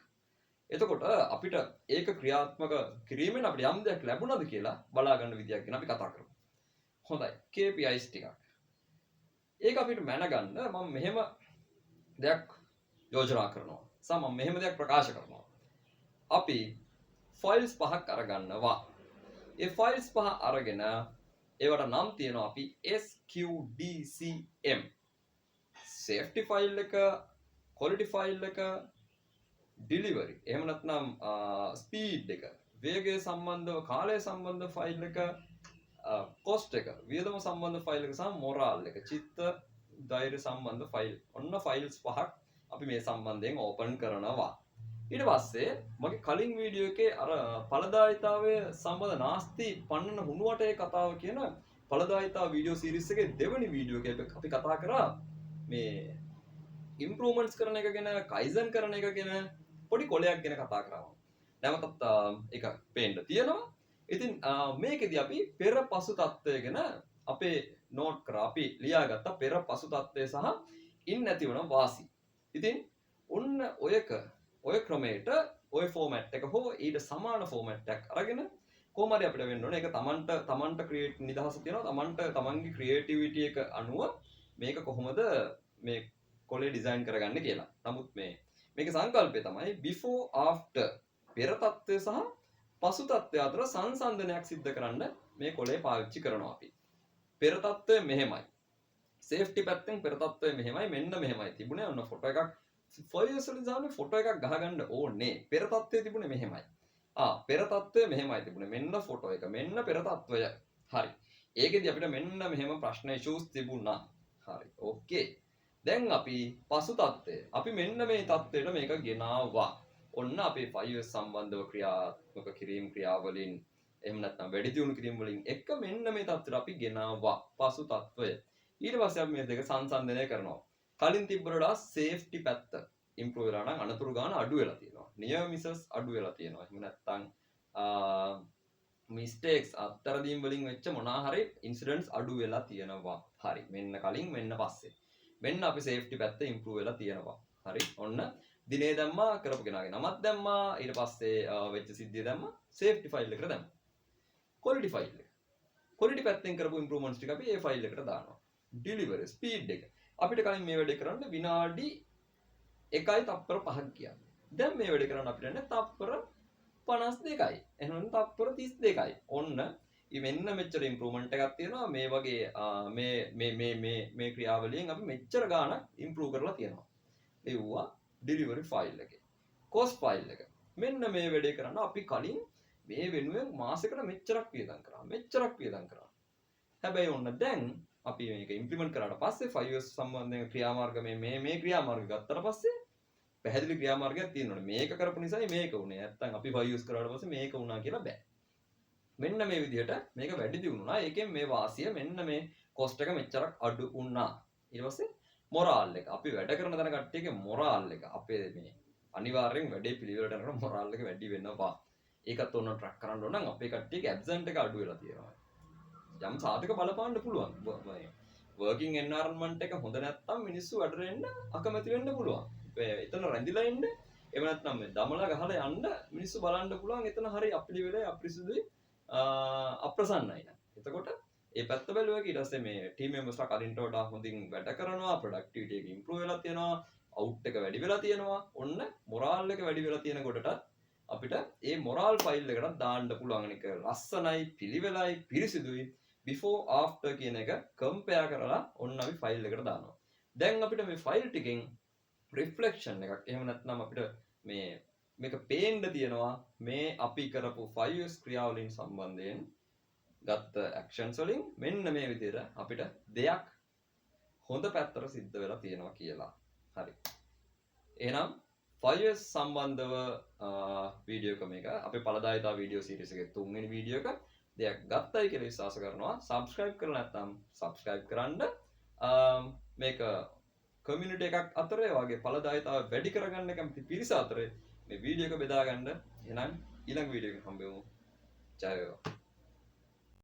එතකොට අපිට ඒක ක්‍රියාත්මක කිරීමෙන් අපිට යම් දෙයක් ලැබුණාද කියලා බලා ගන්න විදියක් ගැන අපි කතා කරමු. හොඳයි. KPIs ටිකක්. ඒක අපිට මැනගන්න මම මෙහෙම දෙයක් යෝජනා කරනවා. මම මෙහෙම දෙයක් ප්‍රකාශ කරනවා. අපි ෆයිල්ස් පහක් අරගන්නවා. ඒ ෆයිල්ස් පහ අරගෙන ඒවට නම් තියෙනවා අපි SQDCM. safety file එක, quality file එක, delivery. එහෙම නැත්නම් speed එක, වේගය සම්බන්ධව, කාලය සම්බන්ධ ෆයිල් එක, cost එක, වියදම සම්බන්ධ ෆයිල් එක සහ moral එක, චිත්ත ධෛර්ය සම්බන්ධ ෆයිල්. ඔන්න ෆයිල්ස් පහක් අපි මේ සම්බන්ධයෙන් ඕපන් කරනවා. ඊට පස්සේ මගේ කලින් වීඩියෝ එකේ අර ඵලදායීතාවය සම්බන්ධ නාස්ති පන්නන හුණුවටේ කතාව කියන ඵලදායීතාව වීඩියෝ සීරීස් එකේ දෙවෙනි වීඩියෝ එකේ අපි කතා කරා මේ ඉම්ප්‍රූව්මන්ට්ස් කරන එක ගැන, කයිසන් කරන එක ගැන පොඩි කොලයක් ගැන කතා කරා. නැවතත් ඒක පේන්න තියෙනවා. ඉතින් මේකෙදි අපි පෙර පසු තත්ත්වය ගැන අපේ නෝට් කරා. අපි ලියාගත්ත පෙර පසු තත්ත්වය සහ ඉන් නැති වුණ වාසි. ඉතින් ඔන්න ඔය ක්‍රමයට ඔය ෆෝමැට් එක හෝ ඊට සමාන ෆෝමැට් එකක් අරගෙන කොහොම හරි අපිට වෙන්න ඕනේ. ඒක තමන්ට ක්‍රියේට් නිදහස තියෙනවා. තමන්ගේ ක්‍රියේටිවිටි එක අනුව මේක කොහොමද මේ කොලේ ඩිසයින් කරගන්න කියලා. නමුත් මේක සංකල්පය තමයි before after පෙර තත්ත්වය සහ පසු තත්ත්වය අතර සංසන්දනයක් සිද්ධ කරන්න මේ කොලේ පාවිච්චි කරනවා අපි. පෙර තත්ත්වය මෙහෙමයි. සේෆ්ටි පැත්තෙන් පෙර තත්ත්වය මෙහෙමයි. මෙන්න මෙහෙමයි තිබුණේ. ඔන්න ෆොටෝ එකක් 5S වලින් දාන්නේ ෆොටෝ එකක් ගහගන්න ඕනේ. පෙර තත්ත්වය තිබුණේ මෙහෙමයි. පෙර තත්ත්වය මෙහෙමයි තිබුණේ. මෙන්න ෆොටෝ එක. මෙන්න පෙර තත්ත්වය. හරි. ඒකෙදි අපිට මෙන්න මෙහෙම ප්‍රශ්න ඉෂුස් තිබුණා. හරි. ඕකේ. දැන් අපි පසු තත්ත්වය. අපි මෙන්න මේ තත්ත්වයට මේක ගෙනාවා. ඔන්න අපේ 5S සම්බන්ධව ක්‍රියාත්මක කිරීම ක්‍රියාවලින් එහෙම නැත්නම් වැඩි දියුණු කිරීම වලින් එක මෙන්න මේ තත්ත්වයට අපි ගෙනාවා. පසු තත්ත්වය. ඊට පස්සේ අපි මේ දෙක සංසන්දනය කරනවා. කලින් තිබ්බට වඩා සේෆ්ටි පැත්ත improve වෙලා නම් අනතුරු ගාන අඩු වෙලා තියෙනවා. near misses අඩු වෙලා තියෙනවා. එහෙම නැත්නම් mistakes අත්තරදීම් වලින් වෙච්ච මොනවා හරි incidents අඩු වෙලා තියෙනවා. හරි. මෙන්න කලින් මෙන්න පස්සේ. මෙන්න අපි safety පැත්ත improve වෙලා තියෙනවා. හරි. ඔන්න දිනේ දැම්මා කරපු කෙනාගේ නමක් දැම්මා ඊට පස්සේ වෙච්ච සිද්ධිය දැම්මා safety file එකට දැම්මා. quality file එක. quality පැත්තෙන් කරපු improvements ටික අපි ඒ file එකට දානවා. delivery speed එක. අපිට කලින් මේ වැඩේ කරන්න විනාඩි 1යි තප්පර 5ක් ගියා. දැන් මේ වැඩේ කරන්න අපිට යන්නේ තප්පර 52යි. එහෙනම් තප්පර 32යි. ඔන්න මෙන්න මෙච්චර ඉම්ප්‍රූව්මන්ට් එකක් තියෙනවා. මේ වගේ මේ ක්‍රියාවලියෙන් අපි මෙච්චර ගාණක් ඉම්ප්‍රූව් කරලා තියෙනවා. ඒවා ඩෙලිවරි ෆයිල් එකේ. කොස්ට් ෆයිල් එක. මෙන්න මේ වැඩේ කරන්න අපි කලින් මේ වෙනුවෙන් මාසෙකට මෙච්චරක් වියදම් කරා. මෙච්චරක් වියදම් කරා. හැබැයි ඔන්න දැන් අපි මේක ඉම්ප්ලිමන්ට් කරාට පස්සේ 5S සම්බන්ධයෙන් ක්‍රියාමාර්ග මේ ක්‍රියාමාර්ග ගත්තට පස්සේ පැහැදිලි ක්‍රියාමාර්ගයක් තියෙනවනේ. මේක කරපු නිසායි මේක උනේ. නැත්තම් අපි 5S කරාට පස්සේ මේක වුණා කියලා බෑ. මෙන්න මේ විදිහට මේක වැඩි දියුණුනා. ඒකෙන් මේ වාසිය මෙන්න මේ කොස්ට් එක මෙච්චරක් අඩු වුණා. ඊට පස්සේ මොරාල් එක. අපි වැඩ කරන තැන කට්ටියගේ මොරාල් එක. අපේ මේ අනිවාර්යෙන් වැඩේ පිළිවෙලට යනකොට මොරාල් එක වැඩි වෙනවා. ඒකත් ඕන ට්‍රැක් කරන්න ඕන නම් අපේ කට්ටියගේ ඇබ්සන්ට් එක අඩු වෙලා තියෙනවා. යම් සාධක බලපාන්න පුළුවන්. වර්කින් එන්වයරන්මන්ට් එක හොඳ නැත්නම් මිනිස්සු වැඩට එන්න අකමැති වෙන්න පුළුවන්. එතන රැඳිලා ඉන්න එහෙම නැත්නම් මේ දමලා ගහලා යන්න මිනිස්සු බලන්න පුළුවන් එතන හරි අපිලිවෙලයි අප්‍රිසුදුයි අප්‍රසන්නයි නේද. එතකොට ඒ පැත්ත බැලුවා ඊට පස්සේ මේ ටීම් මෙම්බර්ස්ලා කලින්ට වඩා හොඳින් වැඩ කරනවා, ප්‍රොඩක්ටිවිටි එක ඉම්ප්‍රූව් වෙලා තියෙනවා, අවුට් එක වැඩි වෙලා තියෙනවා. ඔන්න මොරාල් එක වැඩි වෙලා තියෙන කොටට අපිට ඒ මොරාල් ෆයිල් එකකට දාන්න පුළුවන් එක ලස්සනයි, පිළිවෙලයි, පිරිසිදුයි before after කියන එක කම්පෙයාර් කරලා ඔන්න අපි ෆයිල් එකට දානවා. දැන් අපිට මේ ෆයිල් ටිකෙන් රිෆ්ලෙක්ෂන් එකක් එහෙම නැත්නම් අපිට මේක පේන්න තියෙනවා මේ අපි කරපු 5S ක්‍රියාවලින් සම්බන්ධයෙන් ගත්ත ඇක්ෂන්ස් වලින් මෙන්න මේ විදිහට අපිට දෙයක් හොඳ පැත්තට සිද්ධ වෙලා තියෙනවා කියලා. හරි. එහෙනම් 5S සම්බන්ධව වීඩියෝ එක මේක අපේ පළදායිතා වීඩියෝ සීරීස් එකේ 3 වෙනි වීඩියෝ එක දෙයක් ගත්තයි කියලා විශ්වාස කරනවා. subscribe කරලා නැත්නම් subscribe කරන්න. මේක කමියුනිටි එකක් අතර ඒ වගේ ඵලදායීතාවය වැඩි කරගන්න කැමති පිරිස අතර මේ වීඩියෝ එක බෙදා ගන්න. එහෙනම් ඊළඟ වීඩියෝ එකකින් හම්බෙමු. ජය වේවා.